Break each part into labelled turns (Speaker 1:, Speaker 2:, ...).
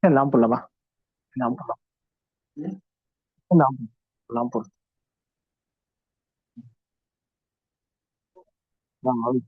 Speaker 1: Lampu lah, Pak. Lampu lah. Lampu. Lampu. Lampu.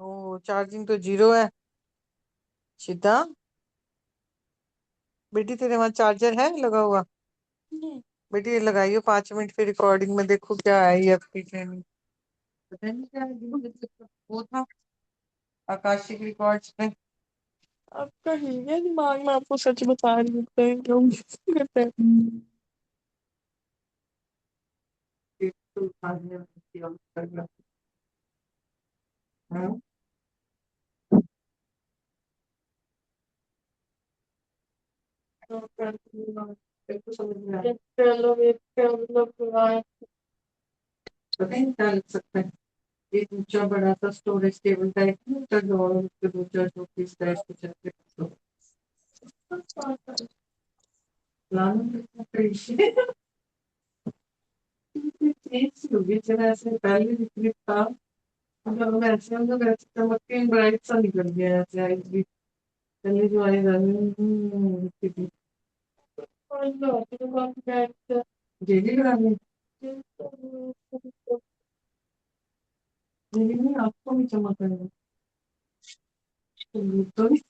Speaker 2: ओ charging तो zero है। सीधा बेटी तेरे वहां चार्जर है लगा हुआ? बेटी लगाइयो 5 मिनट फिर रिकॉर्डिंग में देखो क्या आई है आपकी ट्रेनिंग। पता नहीं क्या है, वो था आकाशिक रिकॉर्ड्स में। आपका हिल गया दिमाग में, आपको सच बता रही हूँ कहीं क्यों करते हैं। तो उठा दिया, किया, कर लिया। हाँ? तो कर दिया, फिर तो समझ में आया। चलो एक चलो पता नहीं क्या लिख सकते हैं। एक ऊंचा बड़ा सा स्टोरेज टेबल टाइप में ऊंचा ड्रॉअर, उसके दो चार शोकेस टाइप कुछ ऐसे तो प्लान में चेंज होगी जरा, ऐसे पहले विपरीत था। मतलब वैसे हम लोग ऐसे चमक के ब्राइट सा निकल गया ऐसे आइज भी। पहले जो आएगा जेली लगाने जेली नहीं, आपको भी चमक आएगा तो नहीं।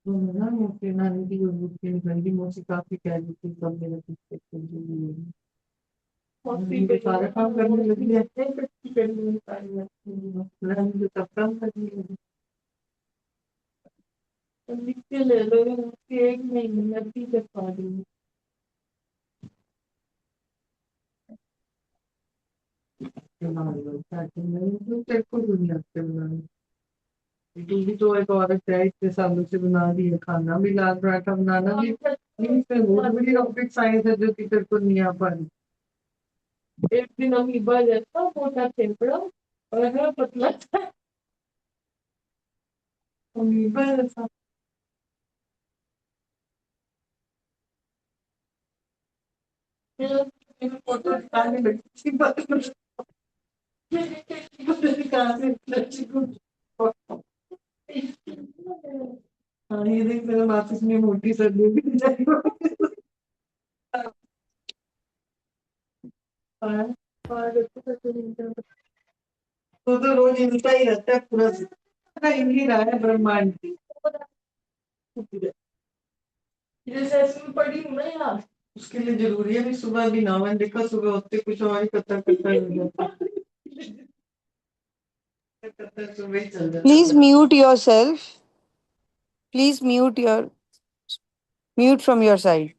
Speaker 2: ना मोटी नानी की जो बुद्धि निकल गई, मुझे काफी कह रही थी सब मेरे पीछे मम्मी के सारे काम करने लगी है, करने में सारी रहने दो, सब काम करने लगी। तो लिख के ले लो, उसकी एक महीने में भी कर पा रही हूँ। बना लो, ताकि मैं तो तेरे को दुनिया से बनाऊँ। तू भी तो एक औरत है, इतने सालों से बना रही है, खाना भी लाल पराठा बनाना भी इसमें बहुत बड़ी रॉकेट साइंस है जो कि तेरे को नहीं आ पा रही। एक दिन अमीबा जैसा मोटा फेफड़ा और है पतला सा अमीबा जैसा। फिर फोटो दिखाने लगी थी, कहाँ से इतना चिकू। हाँ, ये देख मेरा वापस में मोटी सर्दी भी जाएगी। तो रोज हिलता ही रहता है पूरा, हिल ही रहा है ब्रह्मांड की। जैसे ऐसे में पड़ी हूँ ना यार, उसके लिए जरूरी है भी सुबह भी ना, मैंने देखा सुबह होते कुछ और ही कतर कतर हो जाता है, कतर सुबह ही चल जाता
Speaker 3: Please
Speaker 2: है।
Speaker 3: mute yourself. Please mute from your side.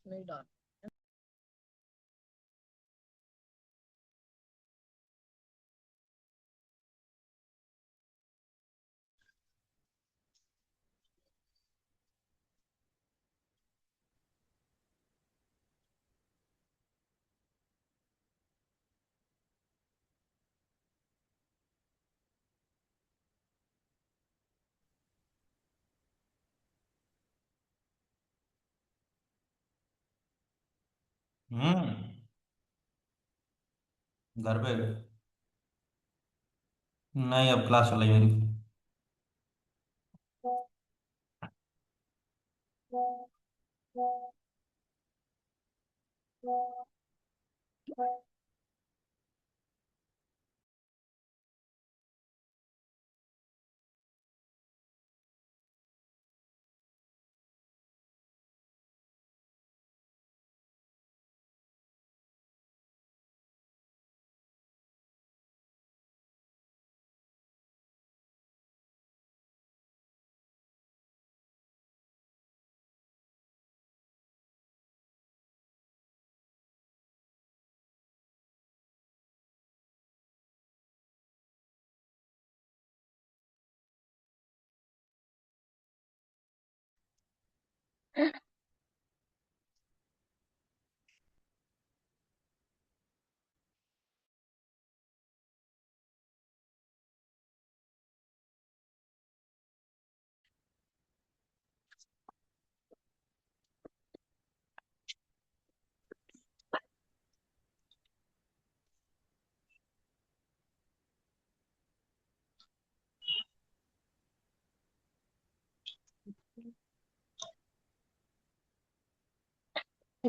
Speaker 1: नहीं डाल।
Speaker 4: हम्म। घर पे। नहीं, अब क्लास चलाई मेरी।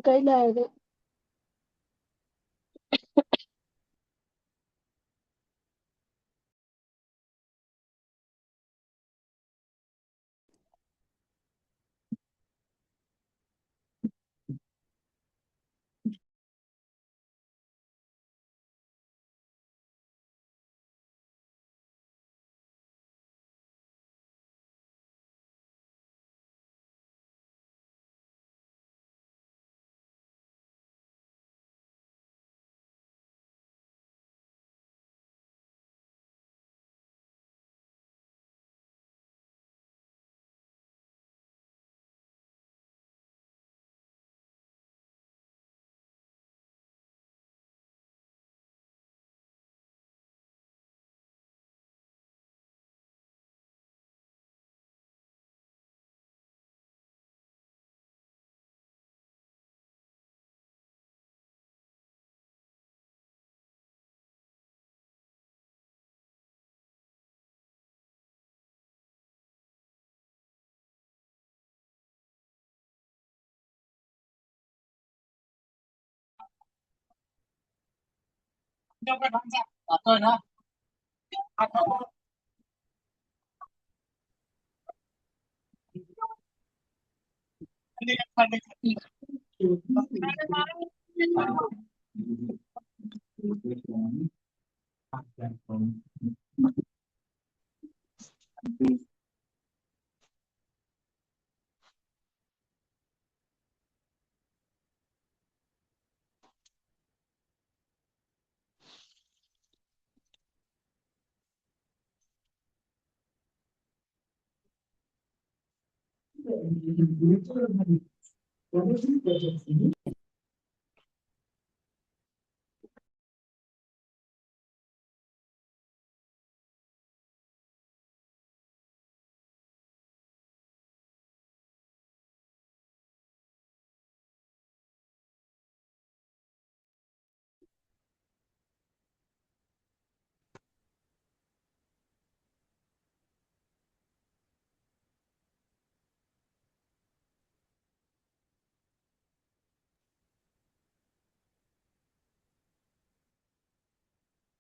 Speaker 5: कई लाए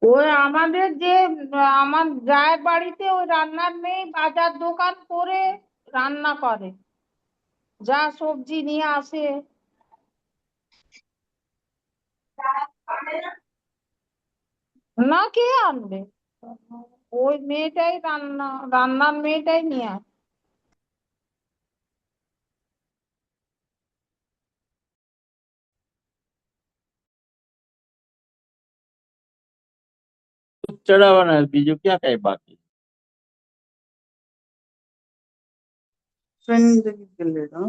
Speaker 5: ওই আমাদের যে আমার জায়ের বাড়িতে ওই রান্নার মেয়ে বাজার দোকান করে রান্না করে, যা সবজি নিয়ে আসে। না, কে আনবে? ওই মেয়েটাই রান্নার মেয়েটাই নিয়ে আসে।
Speaker 6: ચડાવવાના બીજું ક્યાં કઈ બાકી
Speaker 2: ट्रेनिंग कर लेगा।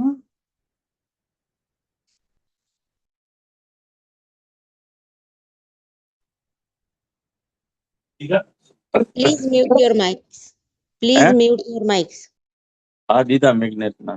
Speaker 7: Please mute your mics. Please
Speaker 6: હે
Speaker 7: mute your mics.
Speaker 6: આ દીધા મેગ્નેટના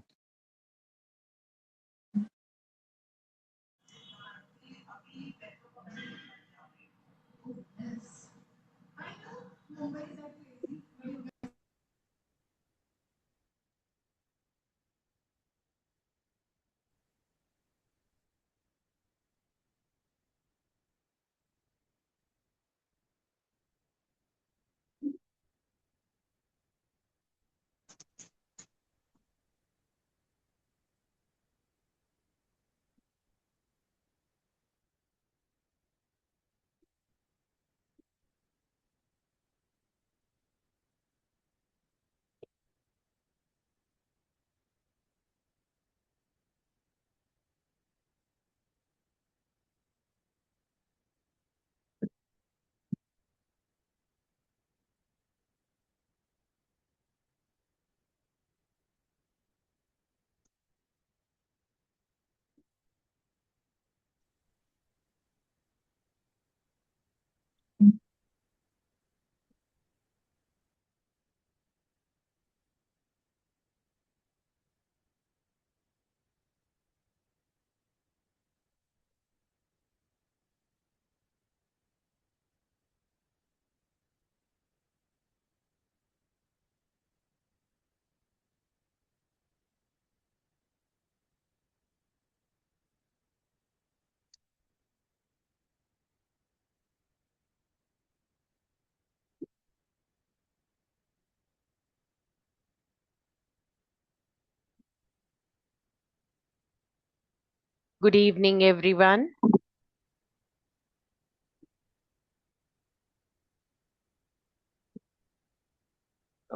Speaker 8: Good evening, everyone.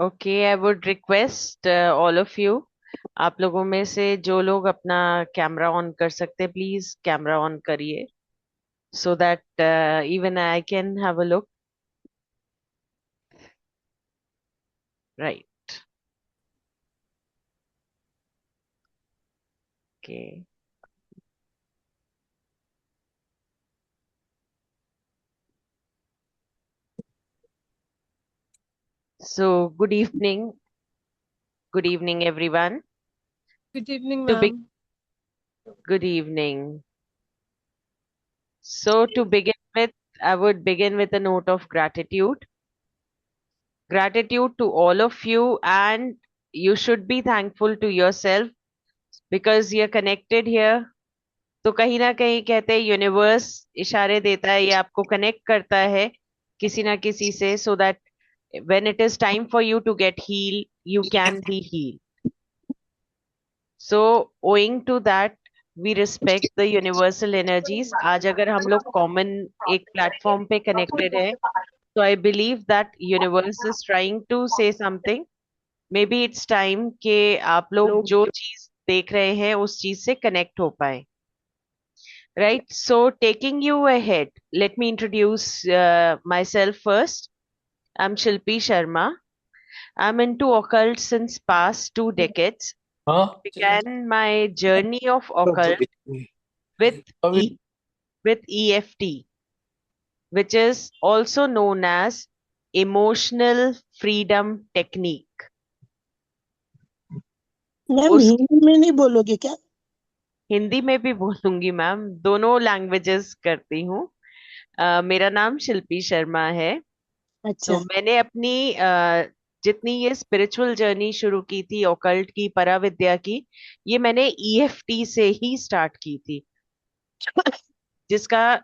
Speaker 8: Okay, I would request all of you, आप लोगों में से जो लोग अपना कैमरा ऑन कर सकते प्लीज कैमरा ऑन करिए so that even I can have a look. Right. Okay. So good evening, everyone.
Speaker 9: Good evening,
Speaker 8: To be
Speaker 9: ma'am.
Speaker 8: good evening. So to begin with, I would begin with a note of gratitude. Gratitude to all of you, and you should be thankful to yourself because you're connected here. तो कहीं ना कहीं कहते हैं universe इशारे देता है, ये आपको कनेक्ट करता है किसी ना किसी से, so that when it is time for you to get heal you can be heal. So owing to that we respect the universal energies. आज अगर हम लोग कॉमन एक प्लेटफॉर्म पे कनेक्टेड है, तो I believe that universe is trying to say something. Maybe it's time कि आप लोग जो चीज देख रहे हैं उस चीज से कनेक्ट हो पाए. Right, so taking you ahead, let me introduce myself first. I'm Shilpi Sharma. I'm into occult since past 2 decades. Began my journey of occult with with EFT, which is also known as emotional freedom technique.
Speaker 9: Ma'am
Speaker 8: उस
Speaker 9: हिंदी में नहीं बोलोगे क्या?
Speaker 8: हिंदी में भी बोलूंगी ma'am, दोनों languages करती हूँ. मेरा नाम शिल्पी शर्मा है.
Speaker 9: अच्छा
Speaker 8: तो मैंने अपनी जितनी ये स्पिरिचुअल जर्नी शुरू की थी ओकल्ट की, पराविद्या की, ये मैंने ईएफटी से ही स्टार्ट की थी, जिसका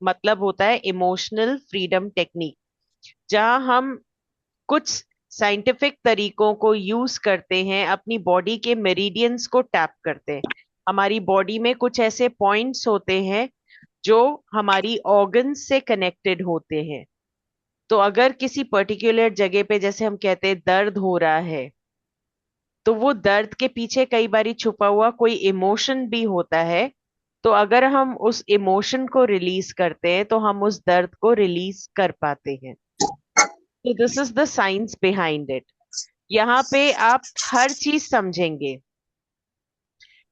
Speaker 8: मतलब होता है इमोशनल फ्रीडम टेक्निक, जहां हम कुछ साइंटिफिक तरीकों को यूज करते हैं, अपनी बॉडी के मेरिडियंस को टैप करते हैं. हमारी बॉडी में कुछ ऐसे पॉइंट्स होते हैं जो हमारी ऑर्गन्स से कनेक्टेड होते हैं. तो अगर किसी पर्टिकुलर जगह पे, जैसे हम कहते हैं दर्द हो रहा है, तो वो दर्द के पीछे कई बारी छुपा हुआ कोई इमोशन भी होता है. तो अगर हम उस इमोशन को रिलीज करते हैं तो हम उस दर्द को रिलीज कर पाते हैं. तो this is the science behind it. यहाँ पे आप हर चीज समझेंगे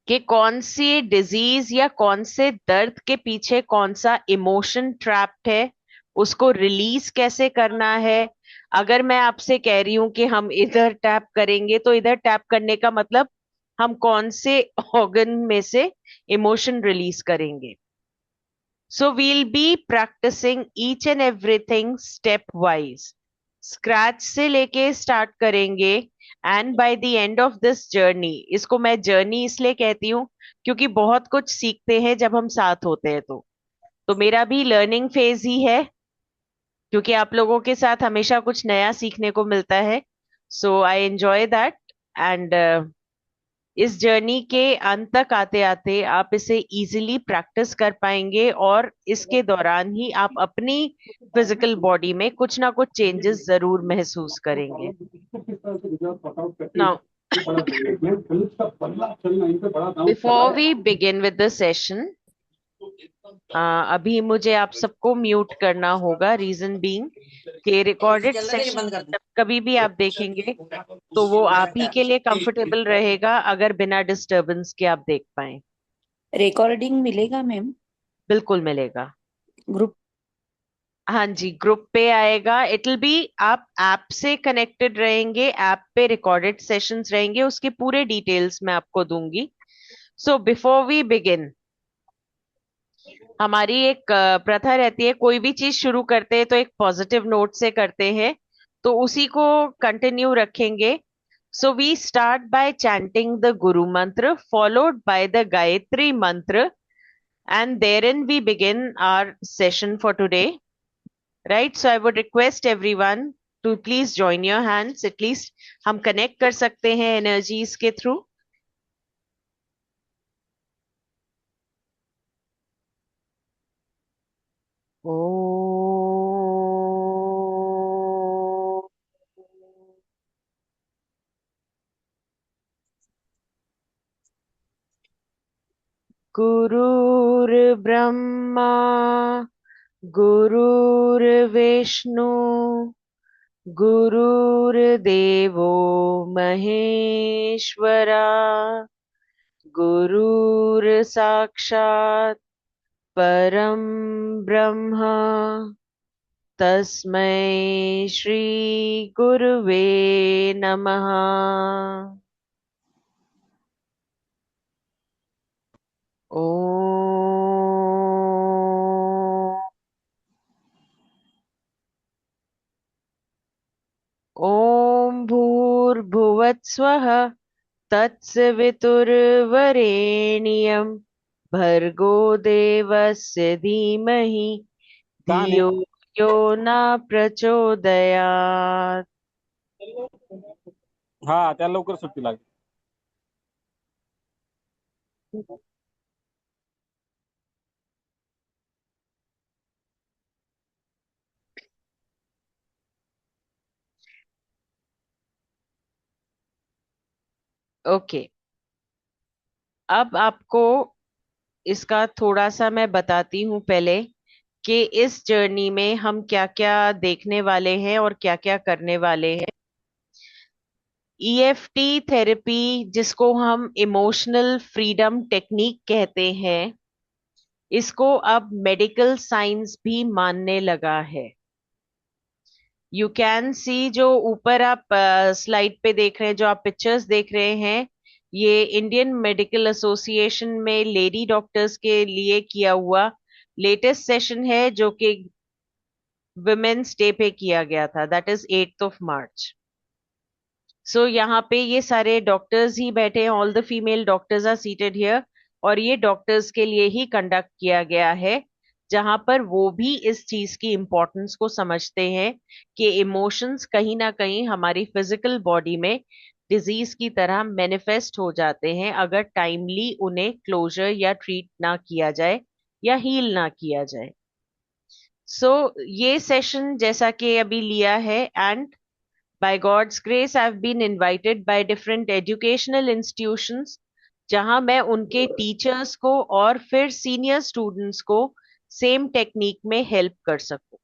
Speaker 8: कि कौन सी डिजीज या कौन से दर्द के पीछे कौन सा इमोशन ट्रैप्ड है, उसको रिलीज कैसे करना है. अगर मैं आपसे कह रही हूं कि हम इधर टैप करेंगे, तो इधर टैप करने का मतलब हम कौन से ऑर्गन में से इमोशन रिलीज करेंगे. So we'll be practising each and everything step wise. Scratch से लेके स्टार्ट करेंगे, and by the end of this journey, इसको मैं जर्नी इसलिए कहती हूँ क्योंकि बहुत कुछ सीखते हैं जब हम साथ होते हैं. तो मेरा भी लर्निंग फेज ही है, क्योंकि आप लोगों के साथ हमेशा कुछ नया सीखने को मिलता है. सो आई एंजॉय दैट. एंड इस जर्नी के अंत तक आते आते आप इसे इजीली प्रैक्टिस कर पाएंगे, और इसके दौरान ही आप अपनी फिजिकल बॉडी में कुछ ना कुछ चेंजेस जरूर महसूस करेंगे. Now before we begin with the session, अभी मुझे आप सबको म्यूट करना होगा. रीजन बीइंग कि रिकॉर्डेड सेशन जब कभी भी आप देखेंगे तो वो आप ही के लिए कंफर्टेबल रहेगा, अगर बिना डिस्टरबेंस के आप देख पाए.
Speaker 7: रिकॉर्डिंग मिलेगा मैम?
Speaker 8: बिल्कुल मिलेगा.
Speaker 7: ग्रुप?
Speaker 8: हाँ जी, ग्रुप पे आएगा. इट विल बी, आप ऐप से कनेक्टेड रहेंगे, ऐप पे रिकॉर्डेड सेशंस रहेंगे, उसके पूरे डिटेल्स मैं आपको दूंगी. सो बिफोर वी बिगिन, हमारी एक प्रथा रहती है, कोई भी चीज शुरू करते हैं तो एक पॉजिटिव नोट से करते हैं, तो उसी को कंटिन्यू रखेंगे. So we start by chanting the guru mantra followed by the Gayatri मंत्र, and therein we begin our session for today. Right, so I would request everyone to please join your hands. At least हम connect कर सकते हैं energies के through. ओ गुरुर्ब्रह्मा गुरुर्विष्णु गुरुर्देवो महेश्वरा गुरुर्साक्षात् परम ब्रह्म तस्मै श्री गुरुवे नमः. ॐ भूर्भुवत्स्वः तत्सवितुर्वरेण्यं भर्गो देवस्य धीमहि
Speaker 1: कहाँ
Speaker 8: धियो यो न प्रचोदयात्.
Speaker 1: हा त्याला लवकर सुट्टी लागली.
Speaker 8: ओके, अब आपको इसका थोड़ा सा मैं बताती हूँ पहले कि इस जर्नी में हम क्या क्या देखने वाले हैं और क्या क्या करने वाले हैं. ईएफटी थेरेपी, जिसको हम इमोशनल फ्रीडम टेक्निक कहते हैं, इसको अब मेडिकल साइंस भी मानने लगा है. यू कैन सी, जो ऊपर आप स्लाइड पे देख रहे हैं, जो आप पिक्चर्स देख रहे हैं, ये इंडियन मेडिकल एसोसिएशन में लेडी डॉक्टर्स के लिए किया हुआ लेटेस्ट सेशन है, जो कि वुमेन्स डे पे किया गया था, that is 8th of March. So यहाँ पे ये सारे डॉक्टर्स ही बैठे हैं, all the female doctors are seated here, और ये डॉक्टर्स के लिए ही कंडक्ट किया गया है, जहां पर वो भी इस चीज की इम्पोर्टेंस को समझते हैं कि इमोशंस कहीं ना कहीं हमारी फिजिकल बॉडी में डिजीज की तरह मैनिफेस्ट हो जाते हैं, अगर टाइमली उन्हें क्लोजर या ट्रीट ना किया जाए या हील ना किया जाए. सो ये सेशन जैसा कि अभी लिया है, and by God's grace, I've been invited by different educational institutions, जहां मैं उनके टीचर्स को और फिर सीनियर स्टूडेंट्स को सेम टेक्निक में हेल्प कर सकूं.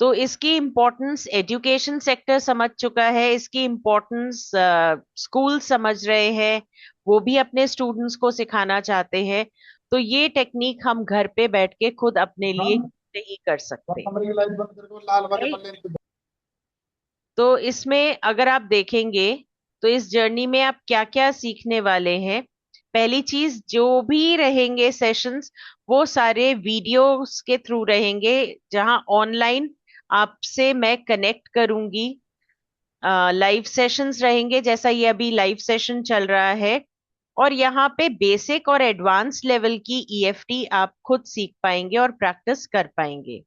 Speaker 8: तो इसकी इम्पोर्टेंस एजुकेशन सेक्टर समझ चुका है, इसकी इम्पोर्टेंस स्कूल समझ रहे हैं, वो भी अपने स्टूडेंट्स को सिखाना चाहते हैं. तो ये टेक्निक हम घर पे बैठ के खुद अपने लिए नहीं कर सकते. Right? तो इसमें अगर आप देखेंगे तो इस जर्नी में आप क्या क्या सीखने वाले हैं. पहली चीज, जो भी रहेंगे सेशंस, वो सारे वीडियोस के थ्रू रहेंगे, जहां ऑनलाइन आपसे मैं कनेक्ट करूंगी. लाइव सेशंस रहेंगे, जैसा ये अभी लाइव सेशन चल रहा है, और यहाँ पे बेसिक और एडवांस लेवल की ईएफटी आप खुद सीख पाएंगे और प्रैक्टिस कर पाएंगे.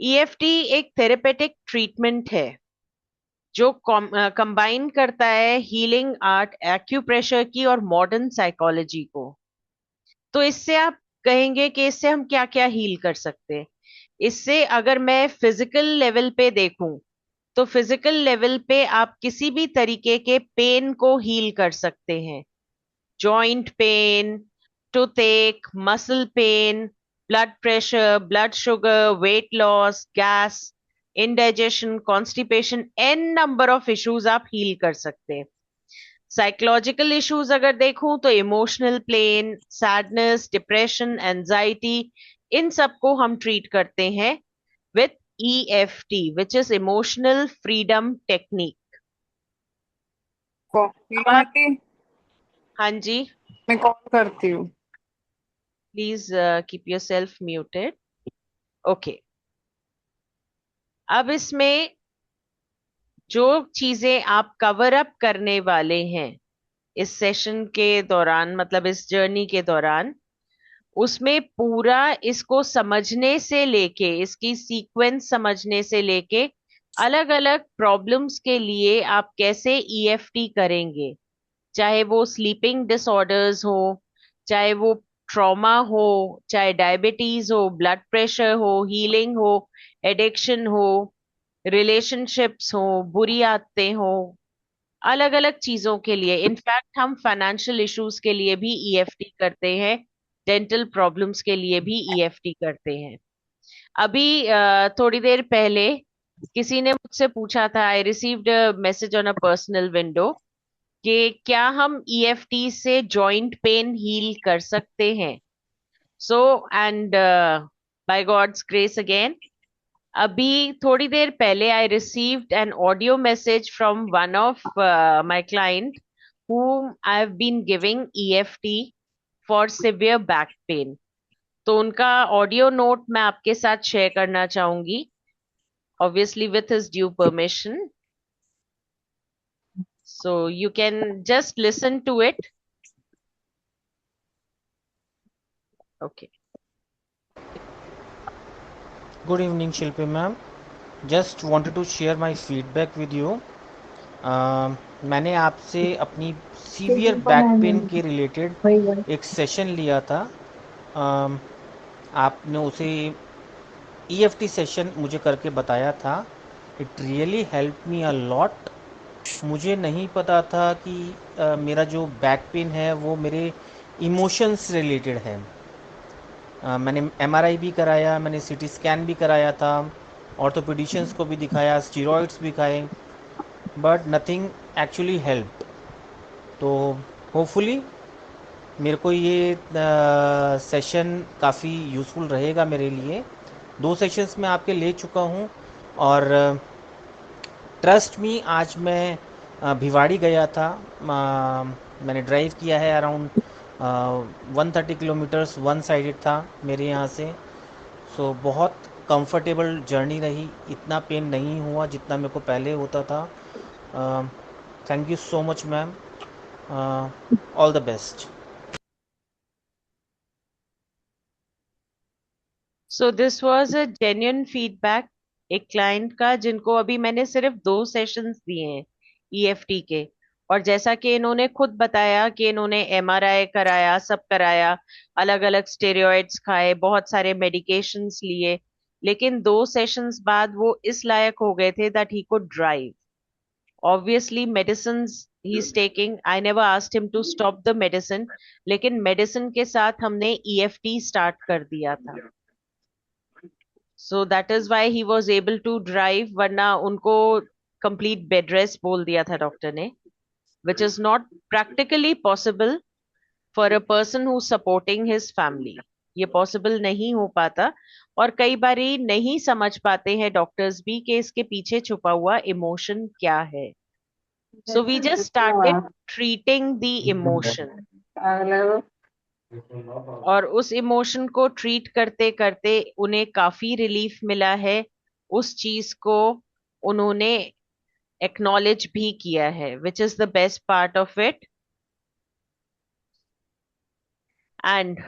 Speaker 8: ईएफटी एक थेरेपेटिक ट्रीटमेंट है जो कंबाइन करता है हीलिंग आर्ट, एक्यूप्रेशर की और मॉडर्न साइकोलॉजी को. तो इससे आप कहेंगे कि इससे हम क्या क्या हील कर सकते हैं. इससे अगर मैं फिजिकल लेवल पे देखूं, तो फिजिकल लेवल पे आप किसी भी तरीके के पेन को हील कर सकते हैं. Joint pain, toothache, muscle pain, blood pressure, blood sugar, weight loss, gas, indigestion, constipation, an number of issues आप हील कर सकते हैं. साइकोलॉजिकल इश्यूज अगर देखूं तो emotional pain, sadness, depression, anxiety, इन सबको हम ट्रीट करते हैं with EFT, which is emotional freedom technique.
Speaker 3: Aunty,
Speaker 8: हाँ जी,
Speaker 3: मैं कॉल करती हूँ.
Speaker 8: Please keep yourself muted. Okay, अब इसमें जो चीजें आप कवर अप करने वाले हैं इस सेशन के दौरान, मतलब इस जर्नी के दौरान, उसमें पूरा इसको समझने से लेके, इसकी सीक्वेंस समझने से लेके, अलग अलग प्रॉब्लम्स के लिए आप कैसे ईएफटी करेंगे, चाहे वो स्लीपिंग डिसऑर्डर्स हो, चाहे वो ट्रॉमा हो, चाहे डायबिटीज हो, ब्लड प्रेशर हो, हीलिंग हो, एडिक्शन हो, रिलेशनशिप्स हो, बुरी आदतें हो, अलग अलग चीजों के लिए. इनफैक्ट हम फाइनेंशियल इश्यूज के लिए भी ईएफटी करते हैं, डेंटल प्रॉब्लम्स के लिए भी ईएफटी करते हैं. अभी थोड़ी देर पहले किसी ने मुझसे पूछा था, I received a message on a personal window, कि क्या हम ईएफटी से जॉइंट पेन हील कर सकते हैं. So and by God's grace again, अभी थोड़ी देर पहले I received an audio message from one of my client whom I have been giving EFT for severe back pain. तो उनका ऑडियो नोट मैं आपके साथ शेयर करना चाहूंगी, obviously with his due permission. So you can just listen to it. Okay.
Speaker 9: Good evening, Shilpi ma'am. Just wanted to share my feedback with you. मैंने आपसे अपनी सीवियर बैक पेन के related एक सेशन लिया था. आपने उसे EFT सेशन मुझे करके बताया था. It really help me a lot. मुझे नहीं पता था कि मेरा जो बैक पेन है वो मेरे इमोशंस रिलेटेड है. मैंने MRI भी कराया, मैंने CT स्कैन भी कराया था, ऑर्थोपेडिशियंस को भी दिखाया, स्टीरॉइड्स भी खाए, बट नथिंग एक्चुअली हेल्प. तो होपफुली मेरे को ये सेशन काफ़ी यूज़फुल रहेगा मेरे लिए. 2 सेशंस मैं आपके ले चुका हूँ और ट्रस्ट मी आज मैं भिवाड़ी गया था. मैंने ड्राइव किया है अराउंड 130 किलोमीटर्स. वन साइडेड था मेरे यहाँ से. सो बहुत कंफर्टेबल जर्नी रही. इतना पेन नहीं हुआ जितना मेरे को पहले होता था. Thank you so much ma'am. All the best.
Speaker 8: So this was a genuine feedback एक क्लाइंट का जिनको अभी मैंने सिर्फ 2 सेशंस दिए हैं EFT के. और जैसा कि इन्होंने खुद बताया कि इन्होंने MRI कराया, सब कराया, अलग अलग स्टेरॉइड्स खाए, बहुत सारे मेडिकेशंस लिए, लेकिन 2 सेशंस बाद वो इस लायक हो गए थे that he could drive. Obviously medicines he is taking. I never asked him to stop the medicine, लेकिन मेडिसिन के साथ हमने EFT स्टार्ट कर दिया था. So that is why he was able to drive, वरना उनको complete bed rest बोल दिया था डॉक्टर ने, which is not practically possible for a person who's supporting his family. ये possible नहीं हो पाता और कई बारी नहीं समझ पाते हैं डॉक्टर्स भी कि इसके पीछे छुपा हुआ इमोशन क्या है. So we just started treating the emotion. और उस इमोशन को ट्रीट करते करते उन्हें काफी रिलीफ मिला है. उस चीज को उन्होंने एक्नॉलेज भी किया है, which is the best part of it. And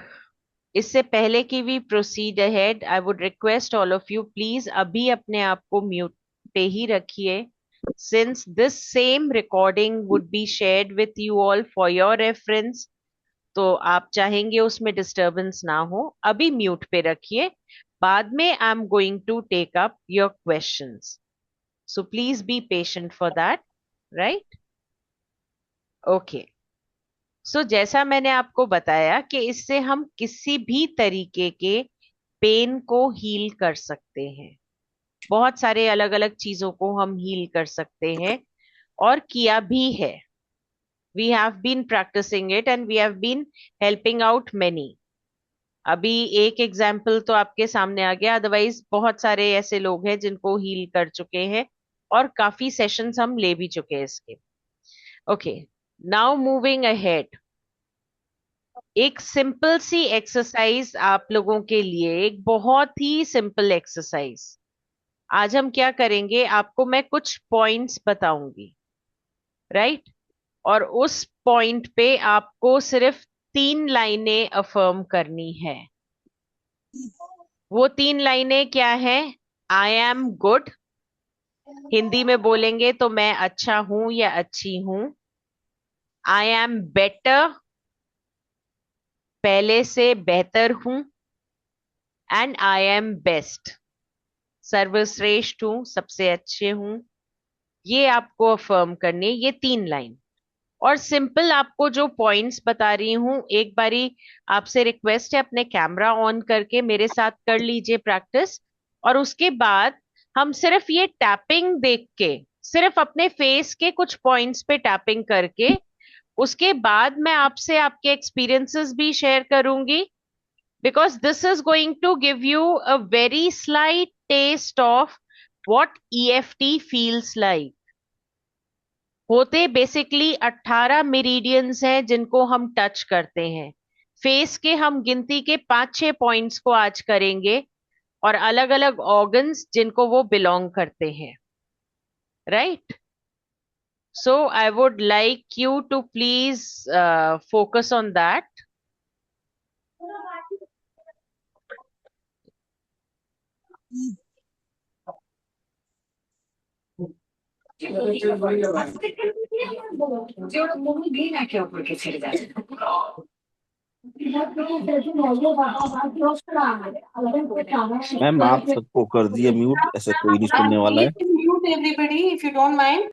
Speaker 8: इससे पहले कि we proceed ahead, I would request all of you please अभी अपने आप को म्यूट पे ही रखिए, since this same recording would be shared with you all for your reference. तो आप चाहेंगे उसमें डिस्टरबेंस ना हो. अभी म्यूट पे रखिए. बाद में I am going to take up your questions, so please be patient for that. Right? Okay. So जैसा मैंने आपको बताया कि इससे हम किसी भी तरीके के पेन को हील कर सकते हैं. बहुत सारे अलग अलग चीजों को हम हील कर सकते हैं और किया भी है. We have been practicing it and we have been helping out many. अभी एक एग्जाम्पल तो आपके सामने आ गया, अदरवाइज बहुत सारे ऐसे लोग हैं जिनको हील कर चुके हैं और काफी सेशंस हम ले भी चुके हैं इसके. Okay, now moving ahead. एक सिंपल सी एक्सरसाइज आप लोगों के लिए, एक बहुत ही सिंपल एक्सरसाइज. आज हम क्या करेंगे, आपको मैं कुछ पॉइंट्स बताऊंगी, राइट? और उस पॉइंट पे आपको सिर्फ 3 लाइनें अफर्म करनी है. वो 3 लाइनें क्या है? आई एम गुड. हिंदी में बोलेंगे तो मैं अच्छा हूं या अच्छी हूं. आई एम बेटर, पहले से बेहतर हूं. एंड आई एम बेस्ट, सर्वश्रेष्ठ हूं, सबसे अच्छे हूं. ये आपको अफर्म करनी है, ये 3 लाइन. और सिंपल आपको जो पॉइंट्स बता रही हूं, एक बारी आपसे रिक्वेस्ट है अपने कैमरा ऑन करके मेरे साथ कर लीजिए प्रैक्टिस. और उसके बाद हम सिर्फ ये टैपिंग देख के, सिर्फ अपने फेस के कुछ पॉइंट्स पे टैपिंग करके, उसके बाद मैं आपसे आपके एक्सपीरियंसेस भी शेयर करूंगी, because this is going to give you a very slight taste of what EFT feels like. होते बेसिकली 18 मेरिडियंस हैं जिनको हम टच करते हैं. फेस के हम गिनती के 5-6 पॉइंट्स को आज करेंगे और अलग अलग ऑर्गन्स जिनको वो बिलोंग करते हैं. Right? So I would like you to please focus on that.
Speaker 6: Ma'am आप सबको कर दिए म्यूट, ऐसे कोई नहीं सुनने वाला है।
Speaker 7: Mute everybody if you don't mind.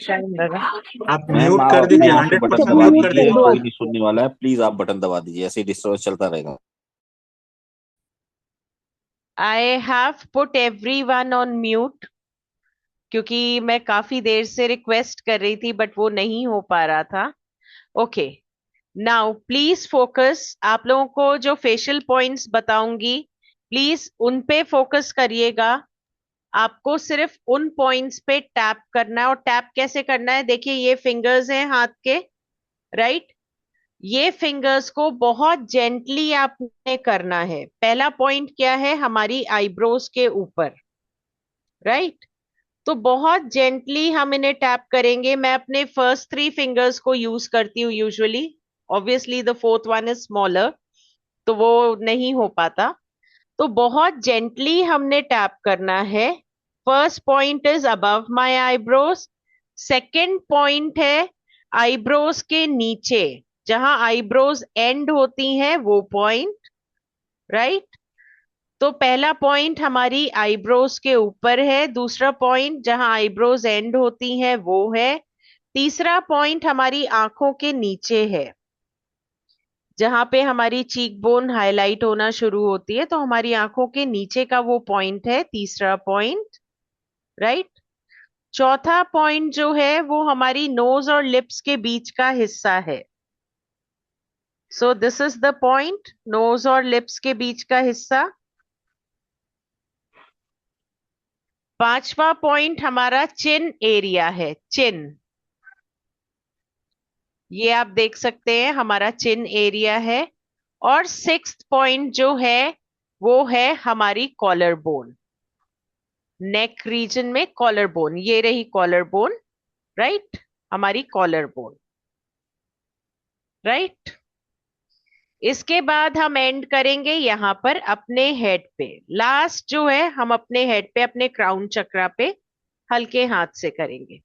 Speaker 8: Time लगा।
Speaker 9: आप
Speaker 6: मैम
Speaker 9: म्यूट
Speaker 6: आप
Speaker 9: कर
Speaker 6: अपने
Speaker 9: दीजिए,
Speaker 6: वहां से बटन
Speaker 9: 100%
Speaker 6: दबा
Speaker 9: म्यूट कर
Speaker 6: दीजिए,
Speaker 9: दीजिए।
Speaker 6: कोई नहीं सुनने वाला है। प्लीज आप बटन दबा दीजिए, ऐसे ही डिस्टर्बेंस चलता रहेगा।
Speaker 8: I have put everyone on mute क्योंकि मैं काफी देर से रिक्वेस्ट कर रही थी बट वो नहीं हो पा रहा था। Okay, now please focus. आप लोगों को जो फेशियल पॉइंट्स बताऊंगी प्लीज उन पे फोकस करिएगा। आपको सिर्फ उन पॉइंट्स पे टैप करना है। और टैप कैसे करना है, देखिए ये फिंगर्स हैं हाथ के, राइट। ये फिंगर्स को बहुत जेंटली आपने करना है। पहला पॉइंट क्या है, हमारी आईब्रोज के ऊपर, राइट। तो बहुत जेंटली हम इन्हें टैप करेंगे। मैं अपने फर्स्ट 3 फिंगर्स को यूज करती हूँ usually. Obviously the fourth one is smaller, तो वो नहीं हो पाता। तो बहुत जेंटली हमने टैप करना है। First point is above my eyebrows. Second point है आईब्रोज के नीचे, जहां आईब्रोज एंड होती हैं वो पॉइंट, राइट। तो पहला पॉइंट हमारी आईब्रोज के ऊपर है। दूसरा पॉइंट जहां आईब्रोज एंड होती हैं वो है। तीसरा पॉइंट हमारी आंखों के नीचे है, जहां पे हमारी चीक बोन हाईलाइट होना शुरू होती है। तो हमारी आंखों के नीचे का वो पॉइंट है तीसरा पॉइंट, राइट। चौथा पॉइंट जो है वो हमारी नोज और लिप्स के बीच का हिस्सा है। So this is the point, nose और लिप्स के बीच का हिस्सा। पांचवा पॉइंट हमारा चिन एरिया है, चिन। ये आप देख सकते हैं हमारा चिन एरिया है। और सिक्स्थ पॉइंट जो है वो है हमारी कॉलर बोन, नेक रीजन में कॉलर बोन। ये रही कॉलर बोन, राइट, हमारी कॉलर बोन, राइट। इसके बाद हम एंड करेंगे यहां पर अपने हेड पे। लास्ट जो है हम अपने हेड पे, अपने क्राउन चक्रा पे हल्के हाथ से करेंगे।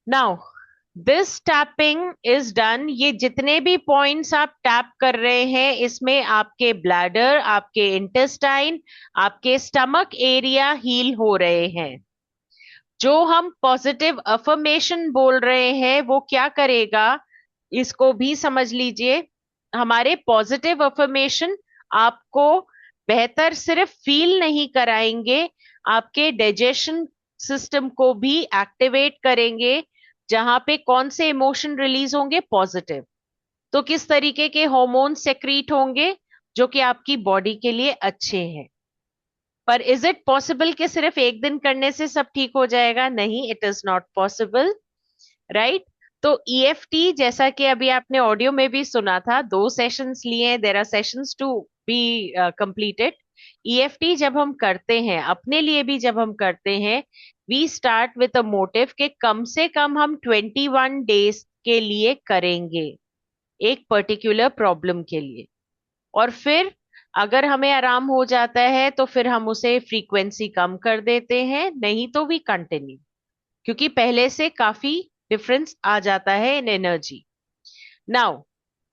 Speaker 8: Now this tapping is done. ये जितने भी पॉइंट्स आप टैप कर रहे हैं इसमें आपके ब्लैडर, आपके इंटेस्टाइन, आपके स्टमक एरिया हील हो रहे हैं। जो हम पॉजिटिव अफर्मेशन बोल रहे हैं वो क्या करेगा, इसको भी समझ लीजिए। हमारे पॉजिटिव अफर्मेशन आपको बेहतर सिर्फ फील नहीं कराएंगे, आपके डाइजेशन सिस्टम को भी एक्टिवेट करेंगे। जहां पे कौन से इमोशन रिलीज होंगे, पॉजिटिव, तो किस तरीके के हार्मोन सेक्रीट होंगे जो कि आपकी बॉडी के लिए अच्छे हैं। पर इज इट पॉसिबल कि सिर्फ एक दिन करने से सब ठीक हो जाएगा? नहीं, it is not possible, right. तो ईएफटी जैसा कि अभी आपने ऑडियो में भी सुना था, 2 सेशंस लिए, there are sessions to be completed. EFT जब हम करते हैं अपने लिए भी, जब हम करते हैं, we start with a motive कि कम से कम हम 21 डेज के लिए करेंगे एक पर्टिकुलर प्रॉब्लम के लिए। और फिर अगर हमें आराम हो जाता है तो फिर हम उसे फ्रीक्वेंसी कम कर देते हैं, नहीं तो वी कंटिन्यू, क्योंकि पहले से काफी डिफरेंस आ जाता है इन एनर्जी। नाउ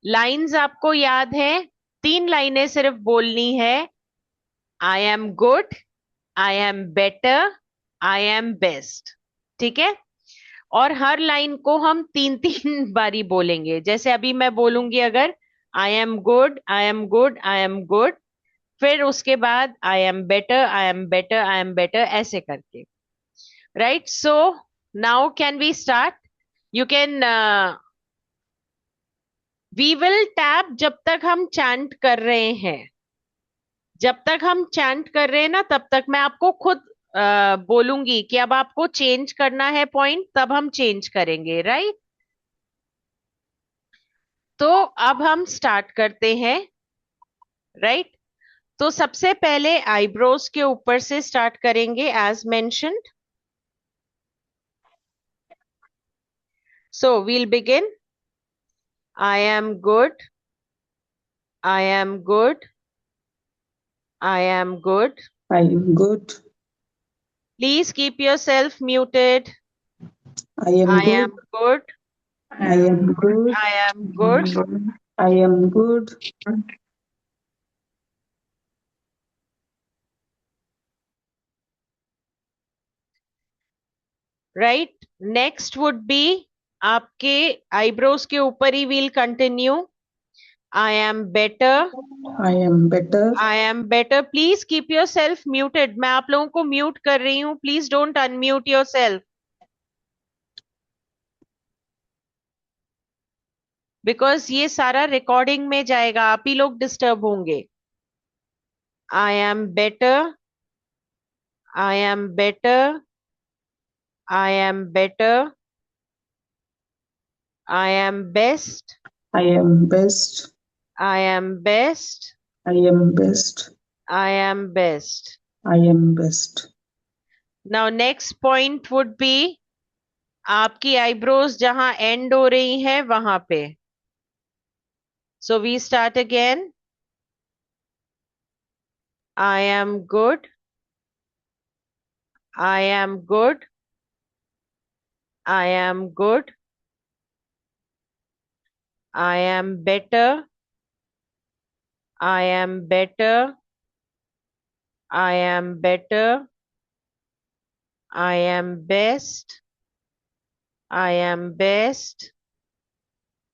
Speaker 8: लाइंस आपको याद है, 3 लाइनें सिर्फ बोलनी है। आई am good, I am better, I M best, ठीक है। और हर लाइन को हम 3-3 बारी बोलेंगे। जैसे अभी मैं बोलूंगी, अगर I am good, I am good, I am good, फिर उसके बाद I am better, I am better, I am better, ऐसे करके, right. So now can we start? You can we will tap जब तक हम चैंट कर रहे हैं। जब तक हम चैंट कर रहे हैं ना, तब तक मैं आपको खुद बोलूंगी कि अब आपको चेंज करना है पॉइंट, तब हम चेंज करेंगे, राइट। तो अब हम स्टार्ट करते हैं, राइट। तो सबसे पहले आईब्रोज के ऊपर से स्टार्ट करेंगे as mentioned. So we'll begin. I am good. I am good. I am good.
Speaker 7: I am good.
Speaker 8: Please keep yourself muted.
Speaker 10: I am
Speaker 8: I
Speaker 10: good.
Speaker 8: am good.
Speaker 10: I am good.
Speaker 8: I am good.
Speaker 10: I am good.
Speaker 8: Right. Next would be आपके eyebrows के ऊपर ही we'll continue. I am better.
Speaker 10: I am better.
Speaker 8: I am better. Please keep yourself muted. मैं आप लोगों को mute कर रही हूँ. Please don't unmute yourself. Because ये सारा recording में जाएगा. आप ही लोग disturb होंगे. I am better. I am better. I am better. I am best.
Speaker 10: I am best.
Speaker 8: I am best.
Speaker 10: I am best.
Speaker 8: I am best.
Speaker 10: I am best.
Speaker 8: Now next point would be आपकी eyebrows जहां end हो रही हैं वहां पे. So we start again. I am good. I am good. I am good. I am better. I am better. I am better. I am best. I am best.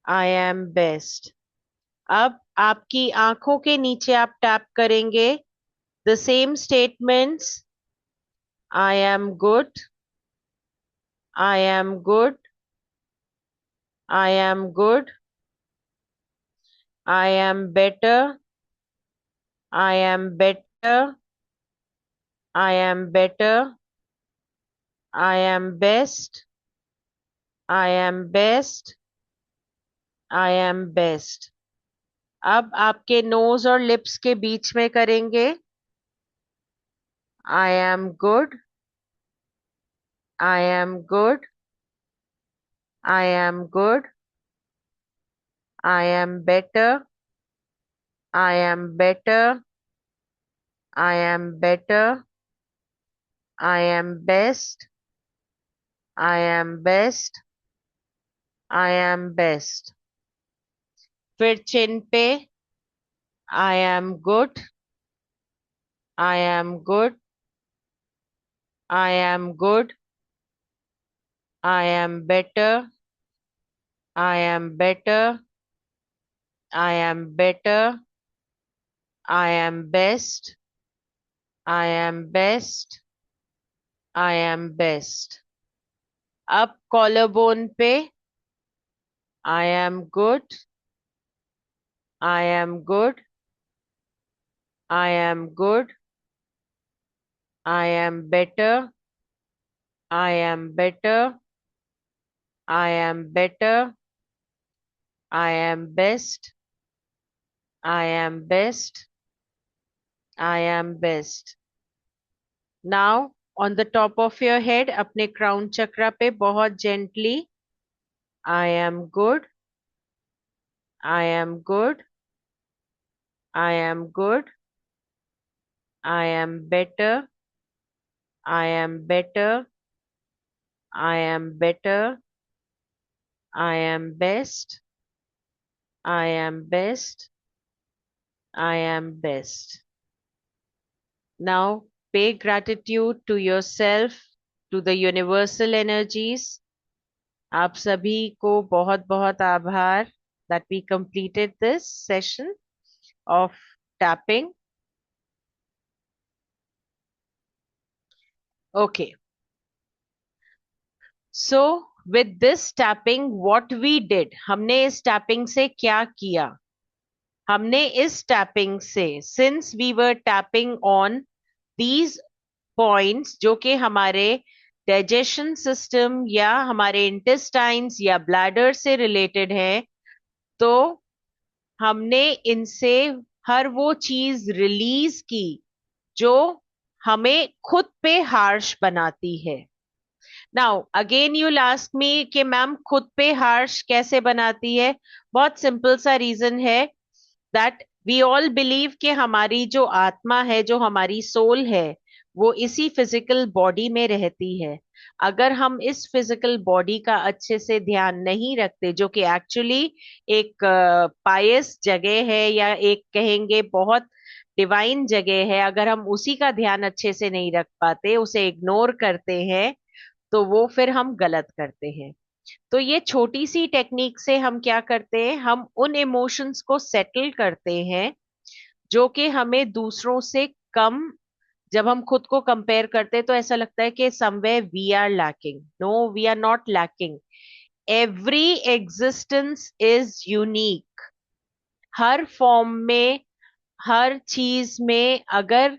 Speaker 8: I am best. अब आपकी आंखों के नीचे आप tap करेंगे the same statements. I am good. I am good. I am good. I am better. I am better. I am better. I am best. I am best. I am best. अब आपके knows और lips के बीच में करेंगे I am good. I am good. I am good. I am better. I am better. I am better. I am best. I am best. I am best. फिर चिन पे I am good. I am good. I am good. I am better. I am better. I am better. I am best. I am best. I am best. अब collarbone पे I am good. I am good. I am good. I am better. I am better. I am better. I am best. I am best. I am best. Now on the top of your head अपने crown chakra पे बहुत gently I am good. I am good. I am good. I am better. I am better. I am better. I am best. I am best. I am best. Now pay gratitude to yourself, to the universal energies. आप सभी को बहुत बहुत आभार that we completed this session of tapping. Okay. So with this tapping, what we did, हमने इस tapping से क्या किया? हमने इस tapping से, since we were tapping on these points जो कि हमारे digestion system या हमारे intestines या bladder से related है, तो हमने इनसे हर वो चीज रिलीज की जो हमें खुद पे हार्श बनाती है. नाउ अगेन यू लास्ट मी कि मैम खुद पे हार्श कैसे बनाती है? बहुत सिंपल सा रीजन है दैट वी ऑल बिलीव कि हमारी जो आत्मा है, जो हमारी सोल है, वो इसी फिजिकल बॉडी में रहती है। अगर हम इस फिजिकल बॉडी का अच्छे से ध्यान नहीं रखते, जो कि एक्चुअली एक पायस जगह है या एक कहेंगे बहुत डिवाइन जगह है, अगर हम उसी का ध्यान अच्छे से नहीं रख पाते, उसे इग्नोर करते हैं, तो वो फिर हम गलत करते हैं। तो ये छोटी सी टेक्निक से हम क्या करते हैं, हम उन इमोशंस को सेटल करते हैं जो कि हमें दूसरों से कम, जब हम खुद को कंपेयर करते हैं तो ऐसा लगता है कि somewhere we are lacking. No, we are not lacking. Every existence is unique. हर फॉर्म में, हर चीज में, अगर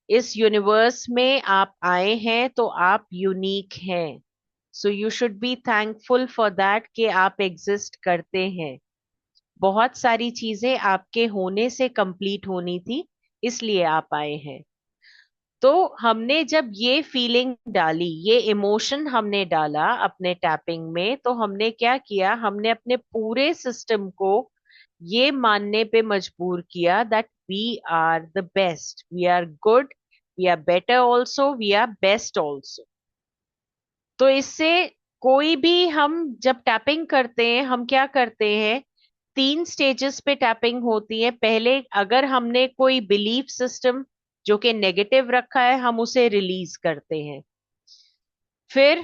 Speaker 8: इस यूनिवर्स में आप आए हैं तो आप यूनिक हैं। So you should be thankful for that कि आप एग्जिस्ट करते हैं। बहुत सारी चीजें आपके होने से कंप्लीट होनी थी, इसलिए आप आए हैं। तो हमने जब ये फीलिंग डाली, ये इमोशन हमने डाला अपने टैपिंग में, तो हमने क्या किया, हमने अपने पूरे सिस्टम को ये मानने पे मजबूर किया that we are the best, we are good, we are better also, we are best also. तो इससे कोई भी, हम जब टैपिंग करते हैं, हम क्या करते हैं, 3 स्टेजेस पे टैपिंग होती है। पहले अगर हमने कोई बिलीफ सिस्टम जो कि नेगेटिव रखा है, हम उसे रिलीज करते हैं। फिर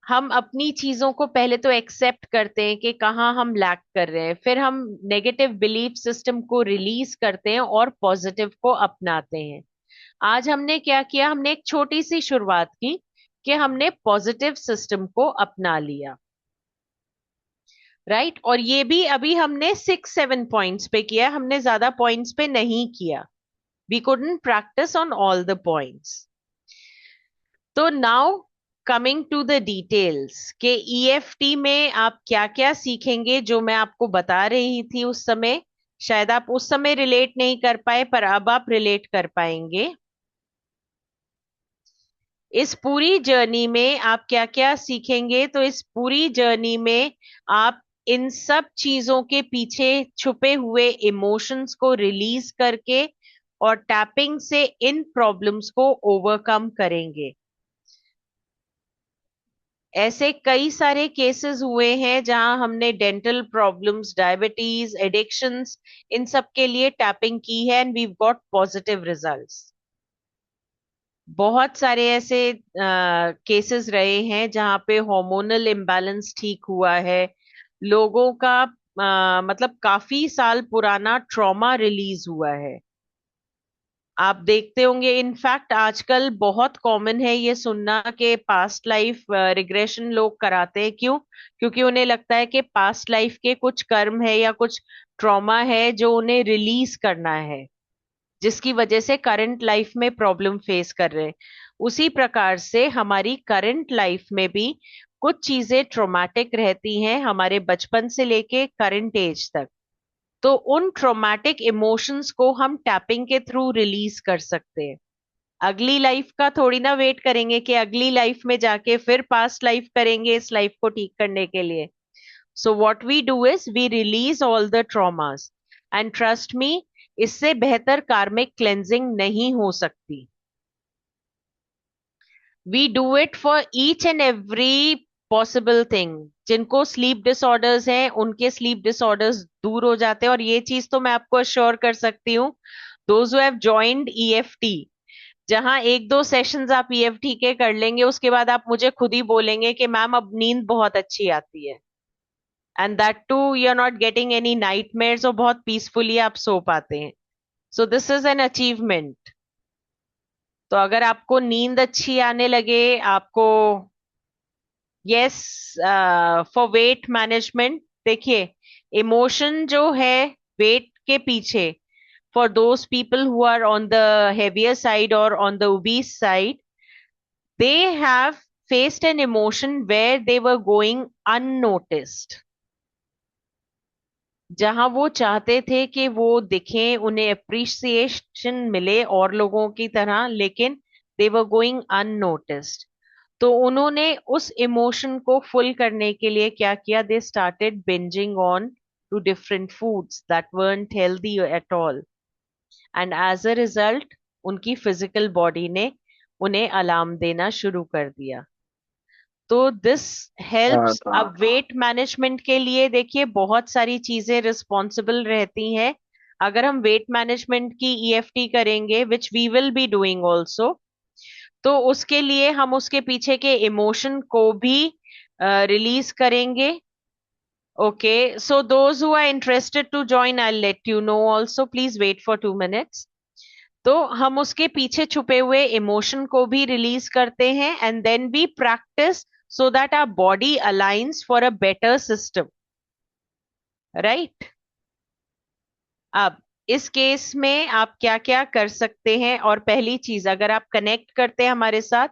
Speaker 8: हम अपनी चीजों को पहले तो एक्सेप्ट करते हैं कि कहाँ हम लैक कर रहे हैं। फिर हम नेगेटिव बिलीफ सिस्टम को रिलीज करते हैं और पॉजिटिव को अपनाते हैं। आज हमने क्या किया, हमने एक छोटी सी शुरुआत की कि हमने पॉजिटिव सिस्टम को अपना लिया, राइट। और ये भी अभी हमने 6-7 पॉइंट्स पे किया, हमने ज्यादा पॉइंट्स पे नहीं किया। We couldn't practise on all the points. तो now coming to the details के ईएफटी में आप क्या क्या सीखेंगे, जो मैं आपको बता रही थी उस समय, शायद आप उस समय रिलेट नहीं कर पाए, पर अब आप रिलेट कर पाएंगे। इस पूरी जर्नी में आप क्या क्या सीखेंगे, तो इस पूरी जर्नी में आप इन सब चीजों के पीछे छुपे हुए इमोशंस को रिलीज करके और टैपिंग से इन प्रॉब्लम्स को ओवरकम करेंगे। ऐसे कई सारे केसेस हुए हैं जहां हमने डेंटल प्रॉब्लम्स, डायबिटीज, एडिक्शंस, इन सब के लिए टैपिंग की है and we got positive results. बहुत सारे ऐसे केसेस रहे हैं जहां पे हार्मोनल इम्बैलेंस ठीक हुआ है, लोगों का मतलब काफी साल पुराना ट्रॉमा रिलीज हुआ है। आप देखते होंगे, इनफैक्ट आजकल बहुत कॉमन है ये सुनना कि पास्ट लाइफ रिग्रेशन लोग कराते हैं। क्यों? क्योंकि उन्हें लगता है कि पास्ट लाइफ के कुछ कर्म है या कुछ ट्रॉमा है जो उन्हें रिलीज करना है, जिसकी वजह से करंट लाइफ में प्रॉब्लम फेस कर रहे हैं। उसी प्रकार से हमारी करंट लाइफ में भी कुछ चीजें ट्रॉमेटिक रहती हैं, हमारे बचपन से लेके करंट एज तक। तो उन ट्रॉमेटिक इमोशंस को हम टैपिंग के थ्रू रिलीज कर सकते हैं। अगली लाइफ का थोड़ी ना वेट करेंगे कि अगली लाइफ में जाके फिर पास्ट लाइफ करेंगे इस लाइफ को ठीक करने के लिए। So what we do is we release all the traumas and trust me, इससे बेहतर कार्मिक क्लेंजिंग नहीं हो सकती। We do it for each and every possible thing. जिनको स्लीप डिसऑर्डर्स हैं, उनके स्लीप डिसऑर्डर्स दूर हो जाते हैं। और ये चीज तो मैं आपको अश्योर कर सकती हूँ, those who have joined EFT, जहां 1-2 सेशंस आप ईएफटी के कर लेंगे, उसके बाद आप मुझे खुद ही बोलेंगे कि मैम अब नींद बहुत अच्छी आती है, and that too you are not getting any nightmares, और बहुत पीसफुली आप सो पाते हैं। So this is an achievement. तो अगर आपको नींद अच्छी आने लगे, आपको, यस, फॉर वेट मैनेजमेंट, देखिए इमोशन जो है वेट के पीछे, for those people who are on the heavier side और on the obese side, they have faced an emotion where they were going unnoticed, जहां वो चाहते थे कि वो दिखें, उन्हें अप्रिसिएशन मिले और लोगों की तरह, लेकिन दे वर गोइंग अननोटिस्ड। तो उन्होंने उस इमोशन को फुल करने के लिए क्या किया, they started bingeing on to different foods that weren't healthy at all, and as a result उनकी फिजिकल बॉडी ने उन्हें अलार्म देना शुरू कर दिया। तो दिस हेल्प्स। अब वेट मैनेजमेंट के लिए देखिए बहुत सारी चीजें रिस्पॉन्सिबल रहती हैं। अगर हम वेट मैनेजमेंट की ईएफटी करेंगे, which we will be doing also, तो उसके लिए हम उसके पीछे के इमोशन को भी रिलीज करेंगे। Okay, so those who are interested to join, I let you know also, please wait for 2 minutes। तो हम उसके पीछे छुपे हुए इमोशन को भी रिलीज करते हैं and then we practise so that our body aligns for a better system, right. अब इस केस में आप क्या क्या कर सकते हैं, और पहली चीज, अगर आप कनेक्ट करते हैं हमारे साथ,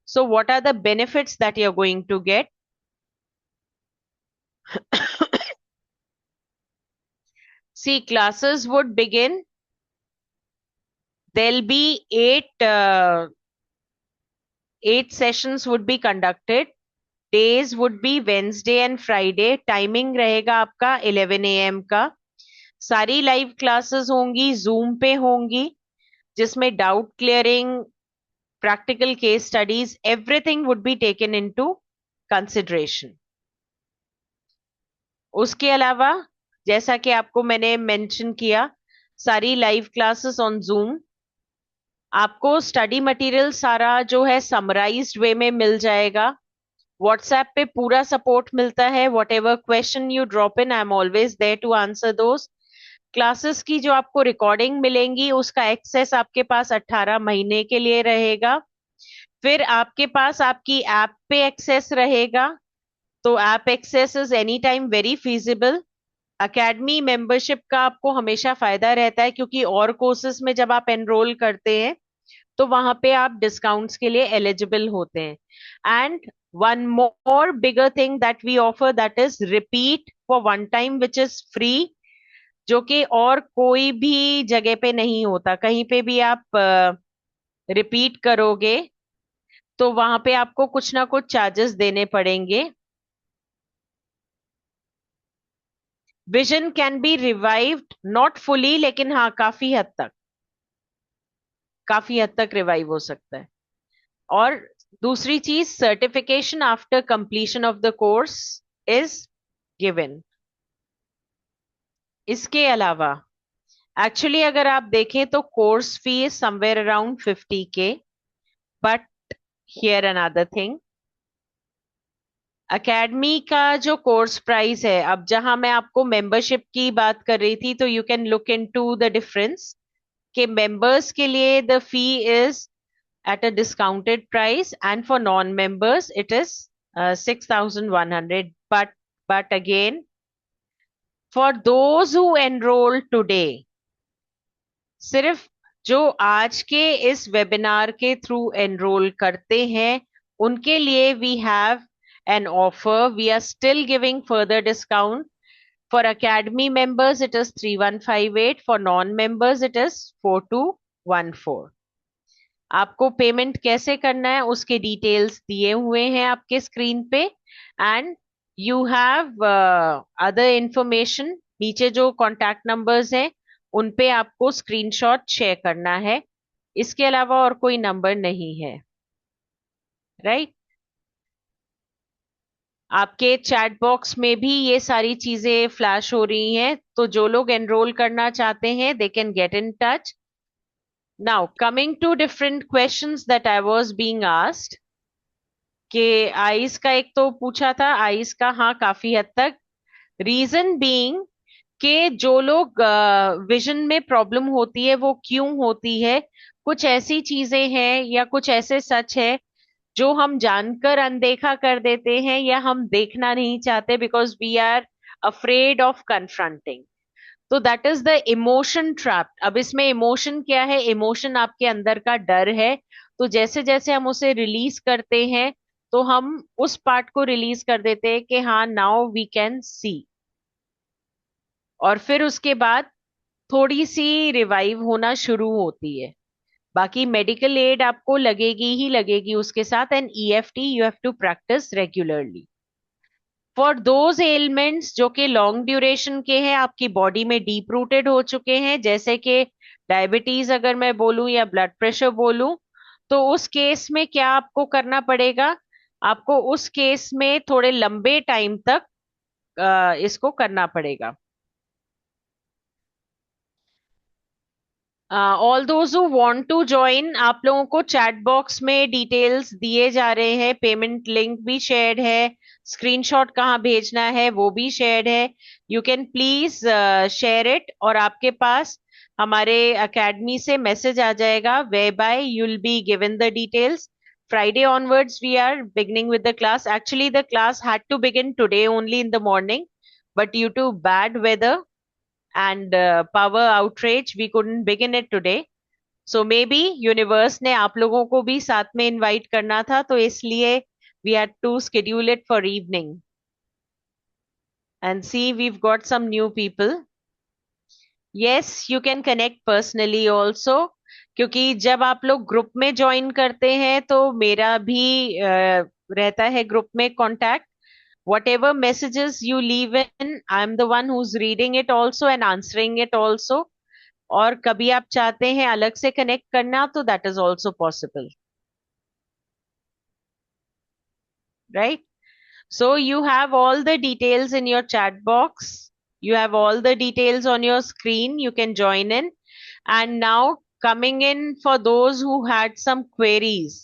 Speaker 8: so what are the benefits that you are going to get. See, classes would begin. There'll be eight sessions would be conducted. Days would be Wednesday and Friday. Timing रहेगा आपका 11 AM का। सारी live classes होंगी, zoom पे होंगी, जिसमें doubt clearing, practical case studies, everything would be taken into consideration. उसके अलावा जैसा कि आपको मैंने मेंशन किया, सारी लाइव क्लासेस ऑन जूम, आपको स्टडी मटेरियल सारा जो है समराइज्ड वे में मिल जाएगा। व्हाट्सएप पे पूरा सपोर्ट मिलता है। Whatever question you drop in, I am always there to answer those. Classes की जो आपको रिकॉर्डिंग मिलेंगी, उसका एक्सेस आपके पास 18 महीने के लिए रहेगा। फिर आपके पास आपकी ऐप पे एक्सेस रहेगा, तो app access is any time very feasible. Academy membership का आपको हमेशा फायदा रहता है, क्योंकि और कोर्सेज में जब आप एनरोल करते हैं तो वहां पे आप डिस्काउंट्स के लिए एलिजिबल होते हैं। And one more bigger thing that we offer, that is repeat for one time, which is free, जो कि और कोई भी जगह पे नहीं होता। कहीं पे भी आप रिपीट करोगे तो वहां पे आपको कुछ ना कुछ चार्जेस देने पड़ेंगे। Vision can be revived, not fully, लेकिन हाँ काफी हद तक रिवाइव हो सकता है। और दूसरी चीज, certification after completion of the course is given. इसके अलावा एक्चुअली अगर आप देखें तो course fee is somewhere around 50K, but here another thing, academy का जो कोर्स प्राइस है, अब जहां मैं आपको मेंबरशिप की बात कर रही थी, तो you can look into the difference कि मेंबर्स के लिए the fee is at a discounted price and for non members it is 6,100। But again, for those who enrol today, सिर्फ जो आज के इस वेबिनार के थ्रू एनरोल करते हैं उनके लिए we have an offer. We are still giving further discount. For academy members it is 3,158, for non-members it is 4,214। आपको पेमेंट कैसे करना है उसके डिटेल्स दिए हुए हैं आपके स्क्रीन पे, and you have other information. नीचे जो कॉन्टैक्ट नंबर्स हैं उन पे आपको स्क्रीनशॉट शेयर करना है, इसके अलावा और कोई नंबर नहीं है, राइट। आपके चैट बॉक्स में भी ये सारी चीजें फ्लैश हो रही हैं, तो जो लोग एनरोल करना चाहते हैं they can get in touch. Now coming to different questions that I was being asked, कि आईज का एक तो पूछा था, आईज का हाँ काफी हद तक, रीजन बीइंग कि जो लोग विजन में प्रॉब्लम होती है वो क्यों होती है, कुछ ऐसी चीजें हैं या कुछ ऐसे सच है जो हम जानकर अनदेखा कर देते हैं या हम देखना नहीं चाहते, because we are afraid of confronting. तो that is the emotion trap. अब इसमें इमोशन क्या है? इमोशन आपके अंदर का डर है। तो जैसे जैसे हम उसे रिलीज करते हैं तो हम उस पार्ट को रिलीज कर देते हैं कि हाँ नाउ वी कैन सी, और फिर उसके बाद थोड़ी सी रिवाइव होना शुरू होती है। बाकी मेडिकल एड आपको लगेगी ही लगेगी उसके साथ, and EFT you have to practise regularly for those elements जो कि लॉन्ग ड्यूरेशन के हैं, आपकी बॉडी में डीप रूटेड हो चुके हैं, जैसे कि डायबिटीज अगर मैं बोलूं या ब्लड प्रेशर बोलूं, तो उस केस में क्या आपको करना पड़ेगा? आपको उस केस में थोड़े लंबे टाइम तक इसको करना पड़ेगा। All those who want to join, आप लोगों को चैट बॉक्स में डिटेल्स दिए जा रहे हैं, पेमेंट लिंक भी शेयर्ड है, स्क्रीनशॉट कहाँ भेजना है वो भी शेयर्ड है। You can please share it, और आपके पास हमारे एकेडमी से मैसेज आ जाएगा way by you will be given the details. Friday onwards we are beginning with the class. Actually the class had to begin today only in the morning, but due to bad weather and power outrage we couldn't begin it today. So maybe universe ने आप लोगों को भी साथ में invite करना था, तो इसलिए we had to schedule it for evening. And see, we've got some new people. Yes, you can connect personally also, क्योंकि जब आप लोग ग्रुप में ज्वाइन करते हैं तो मेरा भी रहता है ग्रुप में contact. whatever messages you leave in, I'm the one who's reading it also and answering it also. और कभी आप चाहते हैं अलग से कनेक्ट करना तो that is also possible, right? So you have all the details in your chat box, you have all the details on your screen, you can join in. And now coming in for those who had some queries,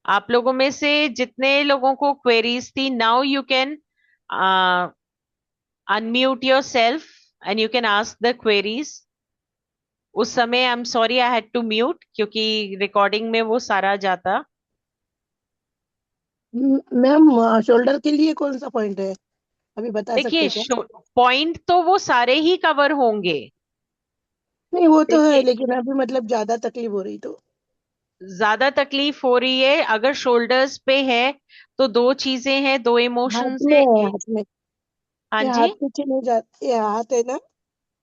Speaker 8: आप लोगों में से जितने लोगों को queries थी, now you can unmute yourself and you can ask the queries. उस समय I am sorry I had to mute, क्योंकि रिकॉर्डिंग में वो सारा जाता।
Speaker 11: मैम शोल्डर के लिए कौन सा पॉइंट है, अभी बता सकते
Speaker 8: देखिए
Speaker 11: हैं क्या?
Speaker 8: पॉइंट तो वो सारे ही कवर होंगे।
Speaker 11: नहीं वो तो है,
Speaker 8: देखिए
Speaker 11: लेकिन अभी मतलब ज्यादा तकलीफ हो रही तो।
Speaker 8: ज्यादा तकलीफ हो रही है, अगर शोल्डर्स पे है तो दो चीजें हैं, दो
Speaker 11: हाथ
Speaker 8: इमोशंस
Speaker 11: में
Speaker 8: है।
Speaker 11: है, हाथ में।
Speaker 8: हाँ
Speaker 11: ये
Speaker 8: जी,
Speaker 11: हाथ पीछे नहीं जाते, ये हाथ है ना,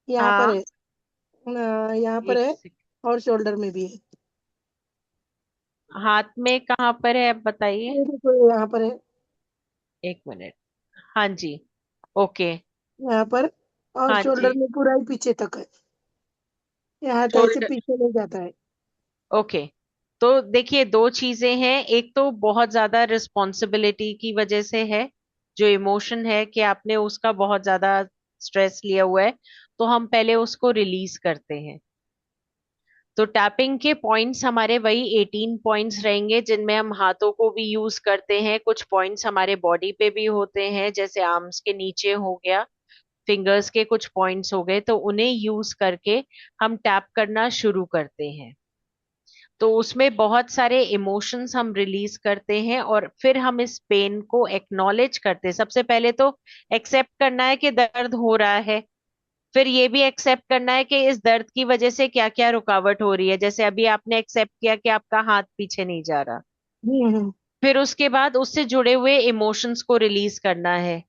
Speaker 11: यहाँ पर
Speaker 8: हाँ
Speaker 11: है, यहाँ पर
Speaker 8: एक
Speaker 11: है, और शोल्डर में भी है।
Speaker 8: हाथ में कहाँ पर है, आप बताइए।
Speaker 11: ये देखो यहाँ पर है,
Speaker 8: एक मिनट, हाँ जी, ओके,
Speaker 11: यहाँ पर, और
Speaker 8: हाँ
Speaker 11: शोल्डर
Speaker 8: जी,
Speaker 11: में पूरा ही पीछे तक है, ये हाथ ऐसे
Speaker 8: शोल्डर,
Speaker 11: पीछे नहीं जाता है।
Speaker 8: ओके। तो देखिए दो चीजें हैं, एक तो बहुत ज्यादा रिस्पॉन्सिबिलिटी की वजह से है, जो इमोशन है कि आपने उसका बहुत ज्यादा स्ट्रेस लिया हुआ है, तो हम पहले उसको रिलीज करते हैं। तो टैपिंग के पॉइंट्स हमारे वही 18 पॉइंट्स रहेंगे, जिनमें हम हाथों को भी यूज करते हैं, कुछ पॉइंट्स हमारे बॉडी पे भी होते हैं, जैसे आर्म्स के नीचे हो गया, फिंगर्स के कुछ पॉइंट्स हो गए, तो उन्हें यूज करके हम टैप करना शुरू करते हैं। तो उसमें बहुत सारे इमोशंस हम रिलीज करते हैं और फिर हम इस पेन को एक्नॉलेज करते हैं। सबसे पहले तो एक्सेप्ट करना है कि दर्द हो रहा है, फिर ये भी एक्सेप्ट करना है कि इस दर्द की वजह से क्या क्या रुकावट हो रही है, जैसे अभी आपने एक्सेप्ट किया कि आपका हाथ पीछे नहीं जा रहा।
Speaker 11: हम्म।
Speaker 8: फिर उसके बाद उससे जुड़े हुए इमोशंस को रिलीज करना है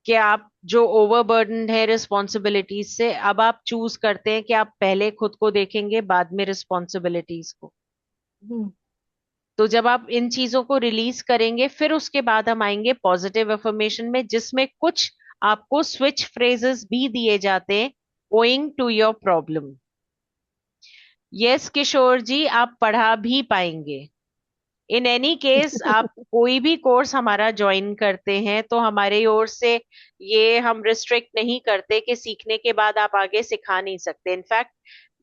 Speaker 8: कि आप जो ओवरबर्डन है रिस्पॉन्सिबिलिटीज से, अब आप चूज करते हैं कि आप पहले खुद को देखेंगे बाद में रिस्पॉन्सिबिलिटीज को।
Speaker 11: हम्म।
Speaker 8: तो जब आप इन चीजों को रिलीज करेंगे, फिर उसके बाद हम आएंगे पॉजिटिव अफर्मेशन में, जिसमें कुछ आपको स्विच फ्रेजेस भी दिए जाते हैं owing to your problem. Yes Kishore ji, आप पढ़ा भी पाएंगे। इन एनी केस आप कोई भी कोर्स हमारा ज्वाइन करते हैं तो हमारे ओर से ये हम रिस्ट्रिक्ट नहीं करते कि सीखने के बाद आप आगे सिखा नहीं सकते। इनफैक्ट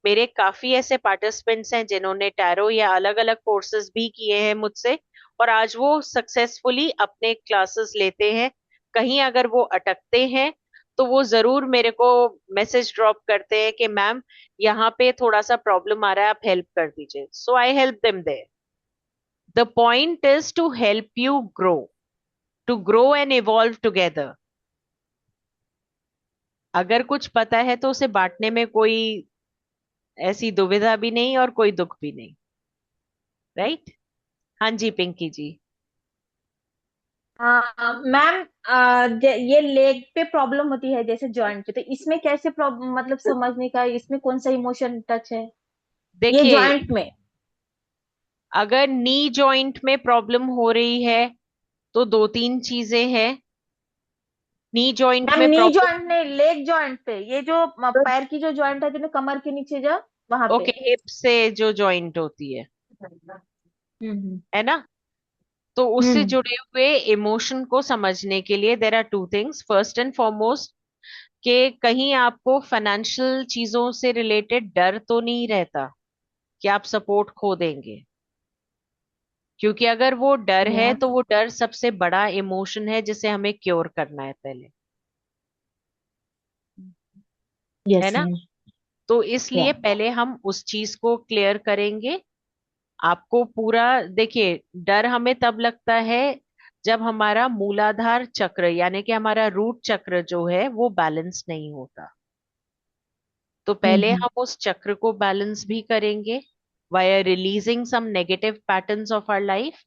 Speaker 8: मेरे काफी ऐसे पार्टिसिपेंट्स हैं जिन्होंने टैरो या अलग अलग कोर्सेज भी किए हैं मुझसे, और आज वो सक्सेसफुली अपने क्लासेस लेते हैं। कहीं अगर वो अटकते हैं तो वो जरूर मेरे को मैसेज ड्रॉप करते हैं कि मैम यहाँ पे थोड़ा सा प्रॉब्लम आ रहा है, आप हेल्प कर दीजिए। So I help them there. The point is to help you grow and evolve together. अगर कुछ पता है तो उसे बांटने में कोई ऐसी दुविधा भी नहीं और कोई दुख भी नहीं, राइट? हाँ जी पिंकी जी।
Speaker 12: मैम, ये लेग पे प्रॉब्लम होती है जैसे जॉइंट पे, तो इसमें कैसे प्रॉब्लम, मतलब समझने का, इसमें कौन सा इमोशन टच है ये
Speaker 8: देखिए
Speaker 12: जॉइंट में?
Speaker 8: अगर नी जॉइंट में प्रॉब्लम हो रही है तो दो तीन चीजें हैं। नी जॉइंट
Speaker 12: मैम
Speaker 8: में
Speaker 12: नी
Speaker 8: प्रॉब्लम,
Speaker 12: जॉइंट नहीं, लेग जॉइंट पे, ये जो पैर की जो जॉइंट है, जो कमर के नीचे जो वहां पे।
Speaker 8: ओके, हिप से जो जॉइंट होती है ना, तो उससे
Speaker 12: हम्म।
Speaker 8: जुड़े हुए इमोशन को समझने के लिए there are two things. First and foremost, कि कहीं आपको फाइनेंशियल चीजों से रिलेटेड डर तो नहीं रहता कि आप सपोर्ट खो देंगे, क्योंकि अगर वो डर है
Speaker 12: या
Speaker 8: तो वो डर सबसे बड़ा इमोशन है जिसे हमें क्योर करना है पहले, है
Speaker 12: यस
Speaker 8: ना।
Speaker 12: मैम।
Speaker 8: तो
Speaker 12: या
Speaker 8: इसलिए पहले हम उस चीज को क्लियर करेंगे। आपको पूरा देखिए, डर हमें तब लगता है जब हमारा मूलाधार चक्र यानी कि हमारा रूट चक्र जो है वो बैलेंस नहीं होता। तो पहले
Speaker 12: हम्म।
Speaker 8: हम उस चक्र को बैलेंस भी करेंगे via releasing some negative patterns of our life.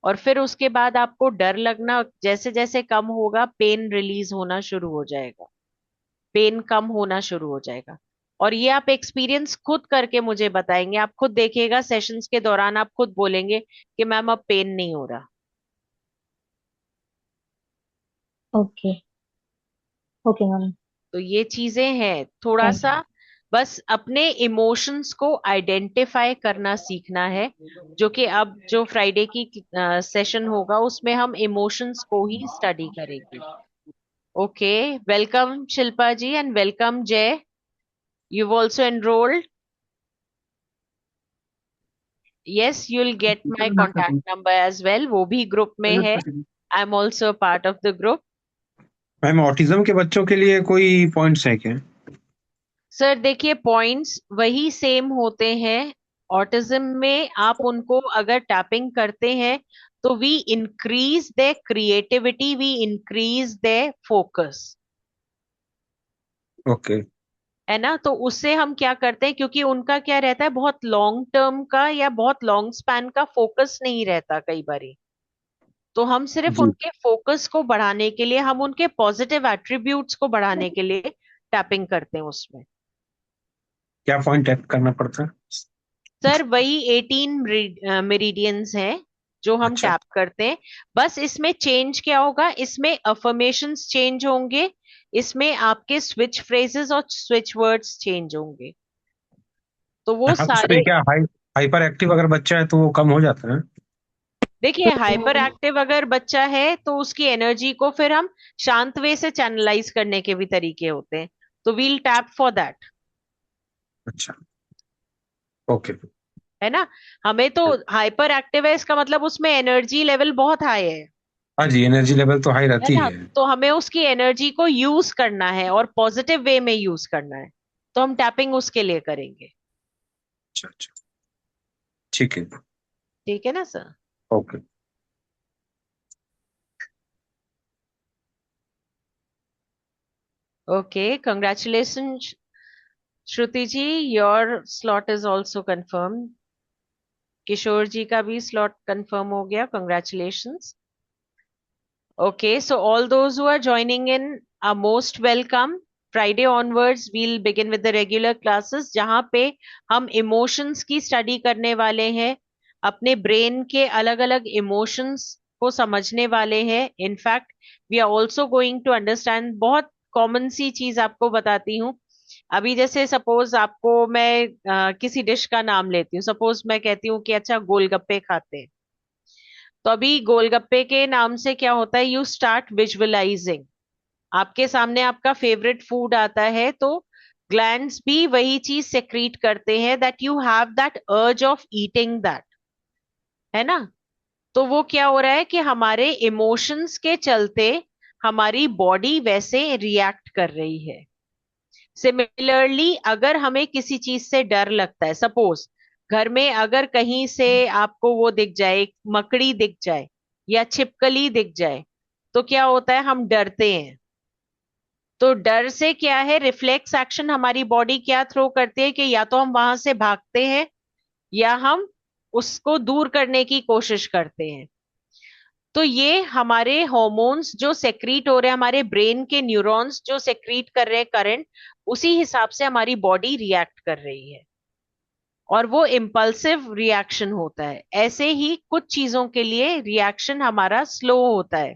Speaker 8: और फिर उसके बाद आपको डर लगना जैसे जैसे कम होगा, पेन रिलीज होना शुरू हो जाएगा, पेन कम होना शुरू हो जाएगा। और ये आप एक्सपीरियंस खुद करके मुझे बताएंगे, आप खुद देखिएगा सेशंस के दौरान आप खुद बोलेंगे कि मैम अब पेन नहीं हो रहा।
Speaker 12: ओके। Okay ma'am.
Speaker 8: तो ये चीजें हैं, थोड़ा
Speaker 12: थैंक
Speaker 8: सा बस अपने इमोशंस को आइडेंटिफाई करना सीखना है, जो कि अब जो फ्राइडे की सेशन होगा उसमें हम इमोशंस को ही स्टडी करेंगे। Okay, welcome Shilpa ji and welcome Jay, you've also enrolled. Yes, you'll get my contact number as well, वो भी ग्रुप में है। I am also part of the group.
Speaker 13: Ma'am autism के बच्चों के लिए कोई पॉइंट्स है क्या?
Speaker 8: सर देखिए, पॉइंट्स वही सेम होते हैं। ऑटिज्म में आप उनको अगर टैपिंग करते हैं तो we increase the creativity, we increase the focus,
Speaker 13: okay.
Speaker 8: है ना। तो उससे हम क्या करते हैं, क्योंकि उनका क्या रहता है, बहुत लॉन्ग टर्म का या बहुत लॉन्ग स्पैन का फोकस नहीं रहता कई बारी। तो हम सिर्फ
Speaker 13: जी,
Speaker 8: उनके फोकस को बढ़ाने के लिए, हम उनके पॉजिटिव एट्रीब्यूट्स को बढ़ाने के लिए टैपिंग करते हैं उसमें।
Speaker 13: क्या पॉइंट टैप करना पड़ता है?
Speaker 8: सर वही 18 मेरिडियंस हैं जो हम
Speaker 13: अच्छा,
Speaker 8: टैप करते हैं। बस इसमें चेंज क्या होगा, इसमें अफर्मेशंस चेंज होंगे, इसमें आपके स्विच फ्रेजेस और स्विच वर्ड्स चेंज होंगे। तो वो
Speaker 13: हाँ, उसमें
Speaker 8: सारे,
Speaker 13: क्या हाइपर एक्टिव अगर बच्चा है तो वो कम हो जाता है?
Speaker 8: देखिए हाइपर एक्टिव अगर बच्चा है तो उसकी एनर्जी को फिर हम शांत वे से चैनलाइज करने के भी तरीके होते हैं, तो वील टैप फॉर दैट,
Speaker 13: अच्छा, ओके।
Speaker 8: है ना। हमें तो हाइपर एक्टिव है इसका मतलब उसमें एनर्जी लेवल बहुत हाई
Speaker 13: हाँ जी, एनर्जी लेवल तो हाई
Speaker 8: है
Speaker 13: रहती
Speaker 8: ना।
Speaker 13: है।
Speaker 8: तो हमें उसकी एनर्जी को यूज करना है और पॉजिटिव वे में यूज करना है, तो हम टैपिंग उसके लिए करेंगे।
Speaker 13: अच्छा अच्छा, ठीक है,
Speaker 8: ठीक है ना sir.
Speaker 13: Okay.
Speaker 8: Okay, congratulation Shruti ji, your slot is also confirm. Kishore ji का भी स्लॉट कंफर्म हो गया, congratulations. Okay, so all those who are joining in are most welcome. Friday onwards, we'll begin with the regular classes, जहाँ पे हम emotions की study करने वाले हैं, अपने brain के अलग अलग emotions को समझने वाले हैं। In fact, we are also going to understand, बहुत common सी चीज आपको बताती हूँ। अभी जैसे सपोज आपको मैं किसी डिश का नाम लेती हूँ, सपोज मैं कहती हूँ कि अच्छा गोलगप्पे खाते हैं, तो अभी गोलगप्पे के नाम से क्या होता है, यू स्टार्ट विजुअलाइजिंग, आपके सामने आपका फेवरेट फूड आता है तो ग्लैंड्स भी वही चीज सेक्रीट करते हैं दैट यू हैव दैट अर्ज ऑफ ईटिंग दैट, है ना। तो वो क्या हो रहा है कि हमारे इमोशंस के चलते हमारी बॉडी वैसे रिएक्ट कर रही है। सिमिलरली अगर हमें किसी चीज से डर लगता है, सपोज घर में अगर कहीं से आपको वो दिख जाए, एक मकड़ी दिख जाए या छिपकली दिख जाए, तो क्या होता है, हम डरते हैं। तो डर से क्या है, रिफ्लेक्स एक्शन हमारी बॉडी क्या थ्रो करती है कि या तो हम वहां से भागते हैं या हम उसको दूर करने की कोशिश करते हैं। तो ये हमारे हॉर्मोन्स जो सेक्रीट हो रहे हैं, हमारे ब्रेन के न्यूरॉन्स जो सेक्रीट कर रहे हैं करंट, उसी हिसाब से हमारी बॉडी रिएक्ट कर रही है और वो इम्पल्सिव रिएक्शन होता है। ऐसे ही कुछ चीजों के लिए रिएक्शन हमारा स्लो होता है।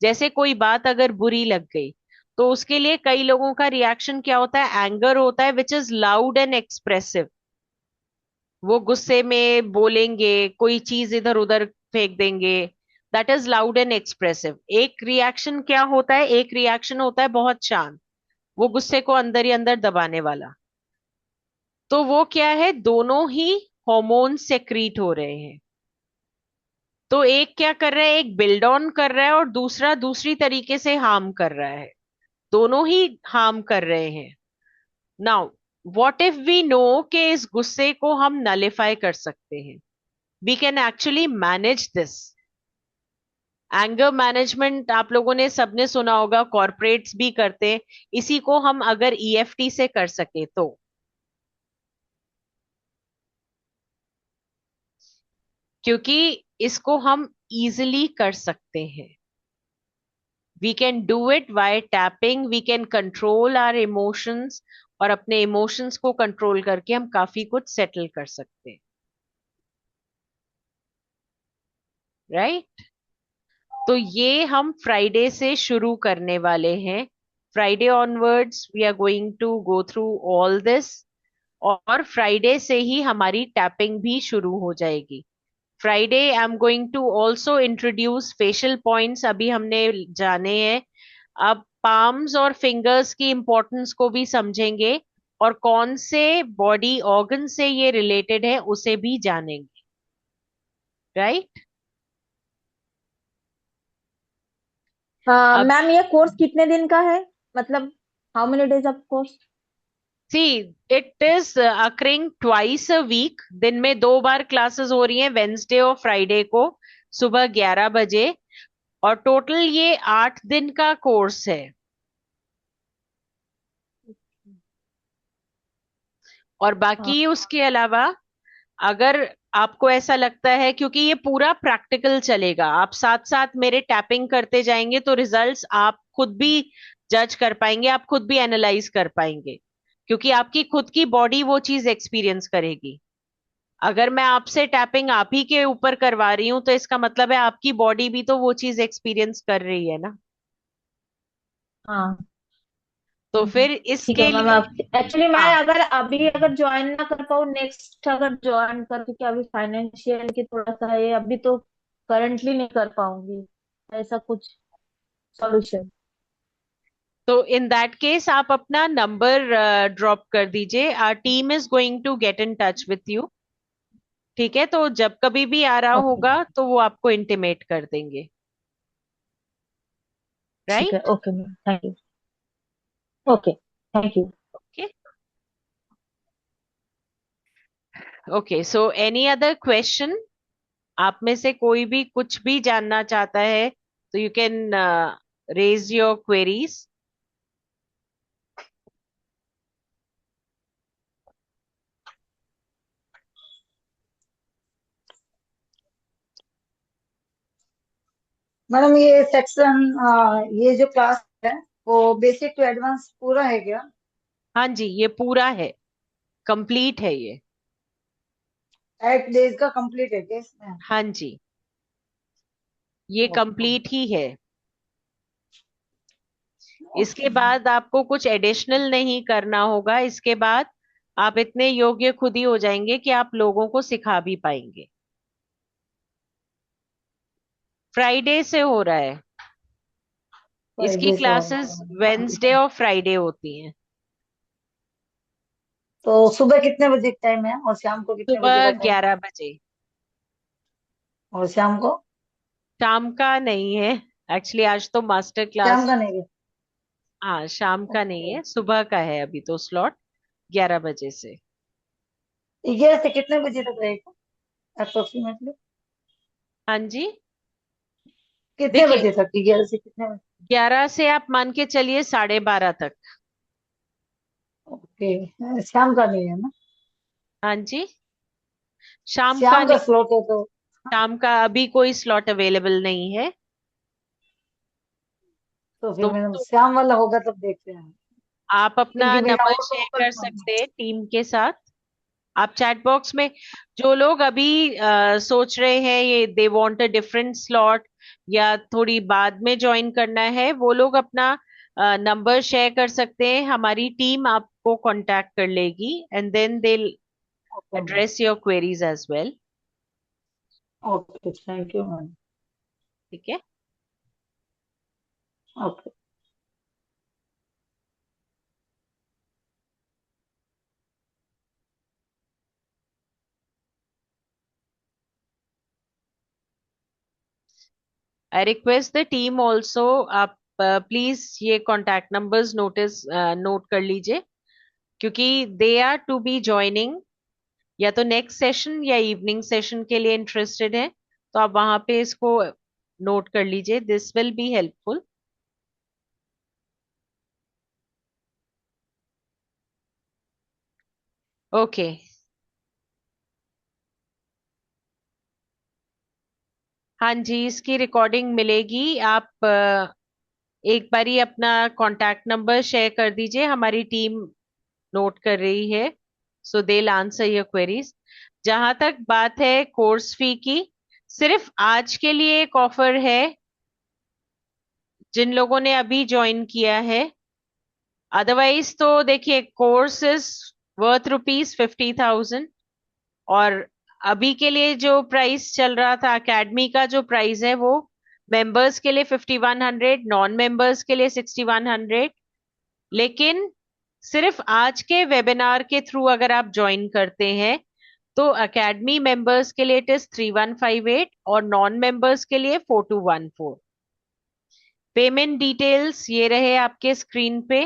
Speaker 8: जैसे कोई बात अगर बुरी लग गई तो उसके लिए कई लोगों का रिएक्शन क्या होता है, एंगर होता है which is loud and expressive, वो गुस्से में बोलेंगे, कोई चीज इधर उधर फेंक देंगे, that is loud and expressive. एक रिएक्शन क्या होता है, एक रिएक्शन होता है बहुत शांत, वो गुस्से को अंदर ही अंदर दबाने वाला। तो वो क्या है, दोनों ही हार्मोन सेक्रीट हो रहे हैं। तो एक क्या कर रहा है, एक बिल्ड ऑन कर रहा है और दूसरा दूसरी तरीके से हार्म कर रहा है, दोनों ही हार्म कर रहे हैं। Now what if we know कि इस गुस्से को हम नलिफाई कर सकते हैं, we can actually manage this. Anger management आप लोगों ने सबने सुना होगा, कॉर्पोरेट्स भी करते हैं, इसी को हम अगर ईएफटी से कर सके तो। क्योंकि इसको हम इजिली कर सकते हैं, we can do it by tapping, we can control our emotions, और अपने इमोशंस को कंट्रोल करके हम काफी कुछ सेटल कर सकते हैं, राइट? तो ये हम फ्राइडे से शुरू करने वाले हैं। Friday onwards we are going to go through all this, और फ्राइडे से ही हमारी टैपिंग भी शुरू हो जाएगी। Friday I am going to also introduce facial points, अभी हमने जाने हैं। अब पाम्स और फिंगर्स की इंपॉर्टेंस को भी समझेंगे, और कौन से बॉडी ऑर्गन से ये रिलेटेड है उसे भी जानेंगे, राइट?
Speaker 12: मैम ये कोर्स कितने दिन का है, मतलब how many days of course?
Speaker 8: See, it is occurring twice a week. दिन में 2 बार क्लासेस हो रही हैं, वेंसडे और फ्राइडे को सुबह 11 बजे, और टोटल ये 8 दिन का कोर्स है। और बाकी उसके अलावा अगर आपको ऐसा लगता है, क्योंकि ये पूरा प्रैक्टिकल चलेगा, आप साथ साथ मेरे टैपिंग करते जाएंगे तो रिजल्ट्स आप खुद भी जज कर पाएंगे, आप खुद भी एनालाइज कर पाएंगे, क्योंकि आपकी खुद की बॉडी वो चीज एक्सपीरियंस करेगी। अगर मैं आपसे टैपिंग आप ही के ऊपर करवा रही हूं तो इसका मतलब है आपकी बॉडी भी तो वो चीज एक्सपीरियंस कर रही है ना।
Speaker 12: हाँ
Speaker 8: तो फिर
Speaker 12: ठीक
Speaker 8: इसके
Speaker 12: है मैम।
Speaker 8: लिए
Speaker 12: एक्चुअली मैं
Speaker 8: हाँ,
Speaker 12: अगर अभी अगर ज्वाइन ना कर पाऊँ, नेक्स्ट अगर ज्वाइन कर, क्योंकि अभी फाइनेंशियल की थोड़ा सा है, अभी तो करंटली नहीं कर पाऊंगी, ऐसा कुछ सॉल्यूशन।
Speaker 8: तो इन दैट केस आप अपना नंबर ड्रॉप कर दीजिए, our team is going to get in touch with you. ठीक है, तो जब कभी भी आ रहा
Speaker 12: ओके
Speaker 8: होगा तो वो आपको इंटीमेट कर देंगे,
Speaker 12: ठीक है।
Speaker 8: Right?
Speaker 12: Okay ma'am, thank you. Okay thank you.
Speaker 8: Okay okay, so any other question? आप में से कोई भी कुछ भी जानना चाहता है तो you can raise your queries.
Speaker 14: Madam ये सेक्शन, ये जो क्लास है वो बेसिक टू एडवांस पूरा है क्या?
Speaker 8: हाँ जी, ये पूरा है, कंप्लीट है ये।
Speaker 14: 8 डेज का कंप्लीट है क्या इसमें?
Speaker 8: हाँ जी, ये
Speaker 14: ओके
Speaker 8: कंप्लीट ही है। इसके
Speaker 14: ओके।
Speaker 8: बाद आपको कुछ एडिशनल नहीं करना होगा, इसके बाद आप इतने योग्य खुद ही हो जाएंगे कि आप लोगों को सिखा भी पाएंगे। फ्राइडे से हो रहा है, इसकी
Speaker 14: फ्राइडे से
Speaker 8: क्लासेस वेंसडे और फ्राइडे होती हैं।
Speaker 14: तो सुबह कितने बजे टाइम है और शाम को कितने बजे
Speaker 8: सुबह
Speaker 14: का टाइम?
Speaker 8: 11 बजे।
Speaker 14: और शाम को?
Speaker 8: शाम का नहीं है, एक्चुअली आज तो मास्टर
Speaker 14: शाम
Speaker 8: क्लास।
Speaker 14: का नहीं है?
Speaker 8: हाँ, शाम का नहीं
Speaker 14: ओके।
Speaker 8: है, सुबह का है अभी तो स्लॉट, 11 बजे से।
Speaker 14: 11 से कितने बजे तक रहेगा अप्रोक्सीमेटली?
Speaker 8: हाँ जी,
Speaker 14: कितने
Speaker 8: देखिए
Speaker 14: बजे तक? 11 से कितने बजे?
Speaker 8: 11 से आप मान के चलिए 12:30 तक।
Speaker 14: ओके, शाम का नहीं है ना?
Speaker 8: हाँ जी, शाम का
Speaker 14: शाम का
Speaker 8: नहीं,
Speaker 14: स्लॉट है तो?
Speaker 8: शाम का अभी कोई स्लॉट अवेलेबल नहीं है।
Speaker 14: तो फिर
Speaker 8: तो
Speaker 14: मैडम शाम वाला होगा तब देखते हैं,
Speaker 8: आप अपना
Speaker 14: क्योंकि मेरा
Speaker 8: नंबर
Speaker 14: और तो
Speaker 8: शेयर
Speaker 14: ऊपर
Speaker 8: कर सकते हैं टीम के साथ। आप चैट बॉक्स में, जो लोग अभी सोच रहे हैं ये they want a different slot या थोड़ी बाद में ज्वाइन करना है, वो लोग अपना नंबर शेयर कर सकते हैं, हमारी टीम आपको कांटेक्ट कर लेगी and then they address your queries as well.
Speaker 12: Okay, thank you ma'am.
Speaker 8: ठीक है।
Speaker 12: Okay.
Speaker 8: I request the team also, आप प्लीज ये कॉन्टैक्ट नंबर्स नोट कर लीजिए, क्योंकि they are to be joining या तो नेक्स्ट सेशन या इवनिंग सेशन के लिए इंटरेस्टेड है, तो आप वहां पे इसको नोट कर लीजिए, this will be helpful. Okay, हाँ जी, इसकी रिकॉर्डिंग मिलेगी। आप एक बारी अपना कॉन्टैक्ट नंबर शेयर कर दीजिए, हमारी टीम नोट कर रही है, so they will answer your queries. जहां तक बात है कोर्स फी की, सिर्फ आज के लिए एक ऑफर है जिन लोगों ने अभी ज्वाइन किया है। अदरवाइज तो देखिए, कोर्स इज वर्थ ₹50,000, और अभी के लिए जो प्राइस चल रहा था एकेडमी का, जो प्राइस है वो मेंबर्स के लिए 5100, नॉन मेंबर्स के लिए 6100। लेकिन सिर्फ आज के वेबिनार के थ्रू अगर आप ज्वाइन करते हैं तो एकेडमी मेंबर्स के लिए इट इज 3158 और नॉन मेंबर्स के लिए 4214। पेमेंट डिटेल्स ये रहे आपके स्क्रीन पे।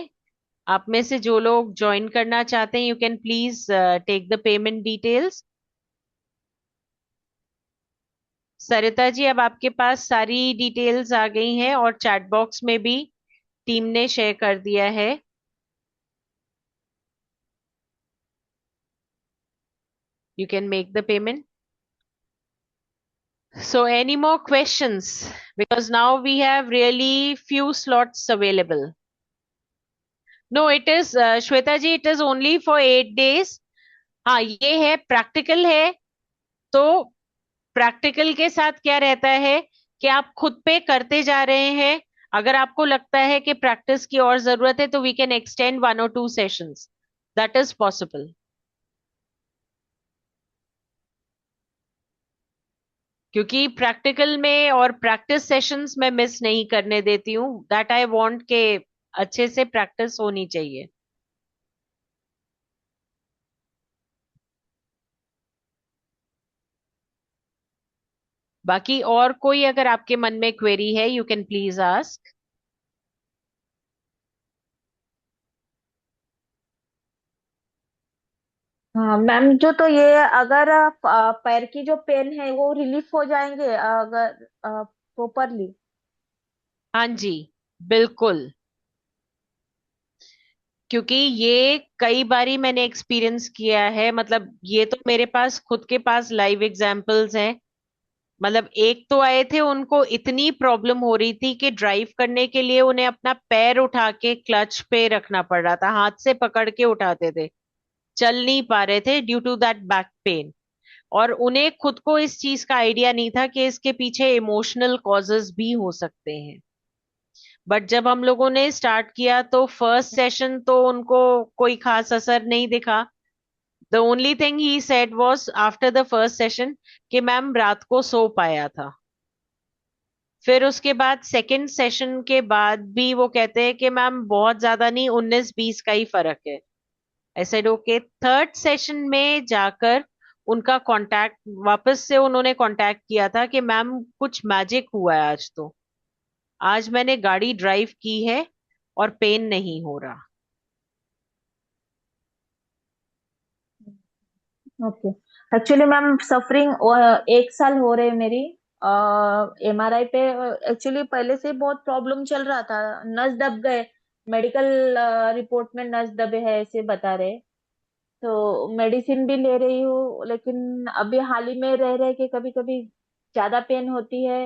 Speaker 8: आप में से जो लोग ज्वाइन करना चाहते हैं, you can please take the payment details. Sarita ji, अब आपके पास सारी डिटेल्स आ गई हैं और चैट बॉक्स में भी टीम ने शेयर कर दिया है। You can make the payment. So any more questions? Because now we have really few slots available. No, it is Shweta ji, it is only for 8 days. हाँ, ये है practical है, तो प्रैक्टिकल के साथ क्या रहता है कि आप खुद पे करते जा रहे हैं। अगर आपको लगता है कि प्रैक्टिस की और जरूरत है तो we can extend 1 or 2 sessions, that is possible. क्योंकि प्रैक्टिकल में और प्रैक्टिस सेशंस में मिस नहीं करने देती हूँ, दैट आई वांट के अच्छे से प्रैक्टिस होनी चाहिए। बाकी और कोई अगर आपके मन में क्वेरी है, यू कैन प्लीज आस्क।
Speaker 12: हाँ मैम, जो तो ये अगर पैर की जो पेन है वो रिलीफ हो जाएंगे अगर प्रॉपरली?
Speaker 8: हाँ जी, बिल्कुल, क्योंकि ये कई बारी मैंने एक्सपीरियंस किया है। मतलब ये तो मेरे पास खुद के पास लाइव एग्जांपल्स हैं। मतलब एक तो आए थे, उनको इतनी प्रॉब्लम हो रही थी कि ड्राइव करने के लिए उन्हें अपना पैर उठा के क्लच पे रखना पड़ रहा था, हाथ से पकड़ के उठाते थे, चल नहीं पा रहे थे due to that back pain. और उन्हें खुद को इस चीज का आइडिया नहीं था कि इसके पीछे इमोशनल कॉजेस भी हो सकते हैं। बट जब हम लोगों ने स्टार्ट किया तो फर्स्ट सेशन तो उनको कोई खास असर नहीं दिखा। The only thing he said was after the first session कि मैम रात को सो पाया था। फिर उसके बाद सेकंड सेशन के बाद भी वो कहते हैं कि मैम बहुत ज्यादा नहीं, 19-20 का ही फर्क है। I said okay. Third session में जाकर उनका कांटेक्ट वापस से उन्होंने कांटेक्ट किया था कि मैम कुछ मैजिक हुआ है आज, तो आज मैंने गाड़ी ड्राइव की है और पेन नहीं हो रहा।
Speaker 12: ओके। एक्चुअली मैम सफरिंग 1 साल हो रहे मेरी MRI पे। एक्चुअली पहले से बहुत प्रॉब्लम चल रहा था, नस दब गए, मेडिकल रिपोर्ट में नस दबे है ऐसे बता रहे। तो मेडिसिन भी ले रही हूँ, लेकिन अभी हाल ही में रह रहे के कभी कभी ज्यादा पेन होती है,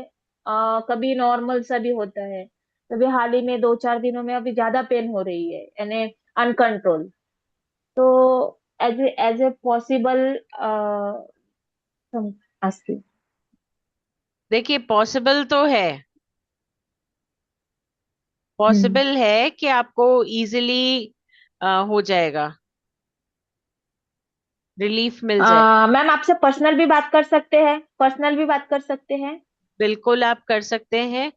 Speaker 12: कभी नॉर्मल सा भी होता है। अभी हाल ही में 2-4 दिनों में अभी ज्यादा पेन हो रही है, यानी अनकंट्रोल। तो एज ए पॉसिबल आस्किंग।
Speaker 8: देखिए, पॉसिबल तो है, पॉसिबल है कि आपको इजीली हो जाएगा। रिलीफ मिल जाए।
Speaker 12: मैम आपसे पर्सनल भी बात कर सकते हैं, पर्सनल भी बात कर सकते हैं।
Speaker 8: बिल्कुल आप कर सकते हैं।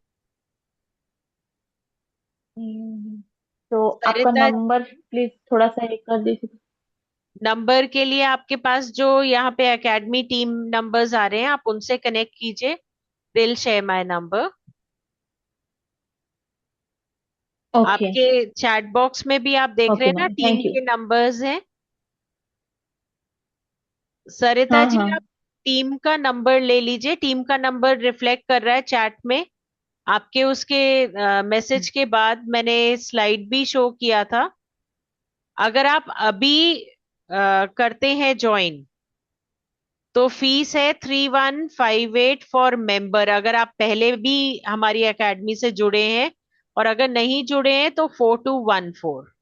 Speaker 12: तो आपका
Speaker 8: सरिता,
Speaker 12: नंबर प्लीज थोड़ा सा एक कर दीजिए।
Speaker 8: नंबर के लिए आपके पास जो यहाँ पे एकेडमी टीम नंबर्स आ रहे हैं, आप उनसे कनेक्ट कीजिए। दिल शेयर माय नंबर।
Speaker 12: ओके।
Speaker 8: आपके चैट बॉक्स में भी आप देख रहे
Speaker 12: ओके
Speaker 8: हैं ना,
Speaker 12: मैम,
Speaker 8: टीम
Speaker 12: थैंक यू।
Speaker 8: के नंबर्स हैं। सरिता
Speaker 12: हाँ
Speaker 8: जी,
Speaker 12: हाँ।
Speaker 8: आप टीम का नंबर ले लीजिए। टीम का नंबर रिफ्लेक्ट कर रहा है चैट में। आपके उसके मैसेज के बाद मैंने स्लाइड भी शो किया था। अगर आप अभी करते हैं ज्वाइन, तो फीस है 3158 फॉर मेंबर। अगर आप पहले भी हमारी एकेडमी से जुड़े हैं, और अगर नहीं जुड़े हैं तो 4214।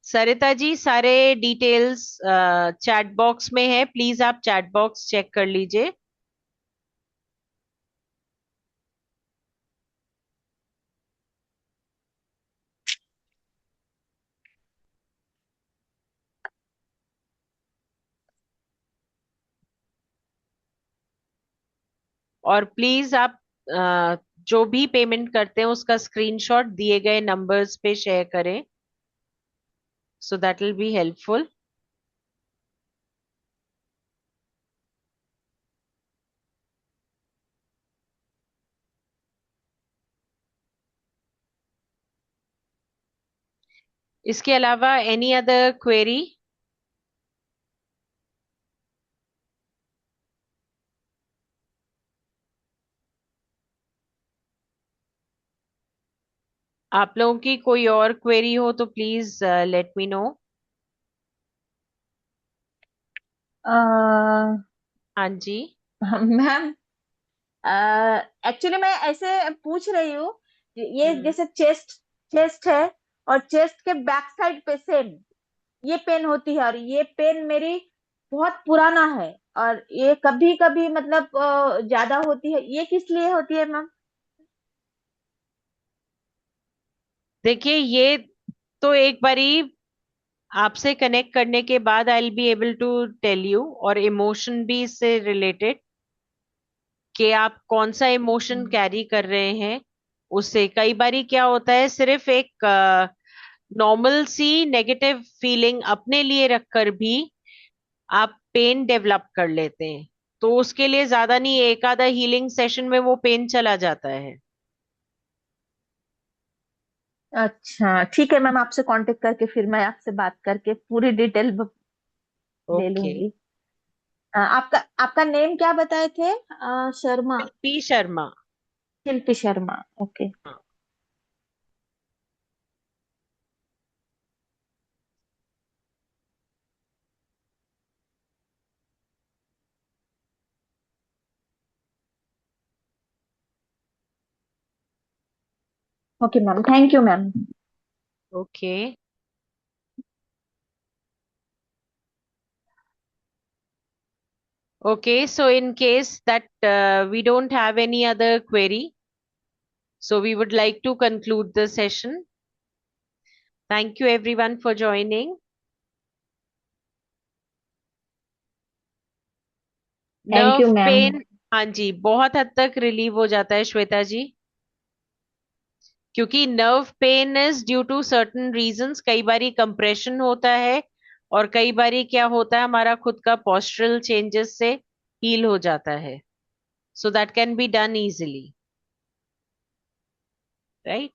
Speaker 8: सरिता जी, सारे डिटेल्स चैट बॉक्स में है, प्लीज आप चैट बॉक्स चेक कर लीजिए। और प्लीज आप जो भी पेमेंट करते हैं उसका स्क्रीनशॉट दिए गए नंबर्स पे शेयर करें, so that will be helpful. इसके अलावा एनी अदर क्वेरी? आप लोगों की कोई और क्वेरी हो तो प्लीज लेट मी नो। हाँ जी।
Speaker 12: मैम एक्चुअली मैं ऐसे पूछ रही हूँ, ये जैसे चेस्ट चेस्ट है और चेस्ट के बैक साइड पे सेम ये पेन होती है, और ये पेन मेरी बहुत पुराना है, और ये कभी कभी मतलब ज्यादा होती है, ये किस लिए होती है मैम?
Speaker 8: देखिए, ये तो एक बारी आपसे कनेक्ट करने के बाद I will be able to tell you. और इमोशन भी इससे रिलेटेड, कि आप कौन सा इमोशन कैरी कर रहे हैं। उससे कई बारी क्या होता है, सिर्फ एक नॉर्मल सी नेगेटिव फीलिंग अपने लिए रखकर भी आप पेन डेवलप कर लेते हैं। तो उसके लिए ज्यादा नहीं, एक आधा हीलिंग सेशन में वो पेन चला जाता है।
Speaker 12: अच्छा ठीक है मैम, आपसे कांटेक्ट करके फिर मैं आपसे बात करके पूरी डिटेल ले
Speaker 8: ओके।
Speaker 12: लूंगी। आपका आपका नेम क्या बताए थे? शर्मा।
Speaker 8: पी शर्मा।
Speaker 12: शिल्पी शर्मा, ओके।
Speaker 8: हाँ।
Speaker 12: Okay ma'am, thank you ma'am.
Speaker 8: Okay. Okay, so in case that we don't have any other query, so we would like to conclude the session. Thank you everyone for joining.
Speaker 12: Thank you
Speaker 8: nerve
Speaker 12: ma'am.
Speaker 8: Pain, हाँ जी, बहुत हद तक relieve हो जाता है श्वेता जी, क्योंकि nerve pain is due to certain reasons. कई बारी कंप्रेशन होता है, और कई बारी क्या होता है, हमारा खुद का पोस्चरल चेंजेस से हील हो जाता है। So that can be done easily, right?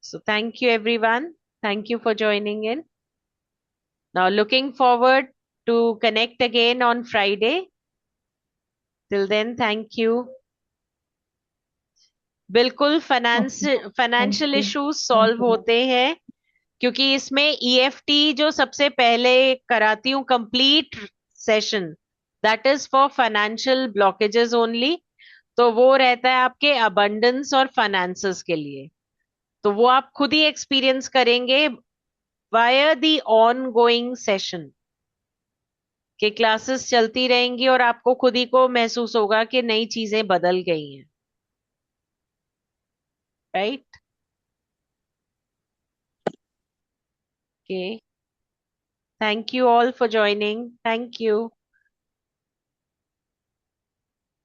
Speaker 8: So thank you everyone. Thank you for joining in. Now looking forward to connect again on Friday. Till then, thank you. बिल्कुल financial
Speaker 12: thank you,
Speaker 8: issues
Speaker 12: thank
Speaker 8: solve
Speaker 12: you ma'am.
Speaker 8: होते हैं, क्योंकि इसमें EFT जो सबसे पहले कराती हूँ complete session, that is for financial blockages only. तो वो रहता है आपके अबंडेंस और फाइनेंसेस के लिए। तो वो आप खुद ही एक्सपीरियंस करेंगे via the ongoing session. कि क्लासेस चलती रहेंगी और आपको खुद ही को महसूस होगा कि नई चीजें बदल गई हैं, right? Okay, thank you all for joining, thank you.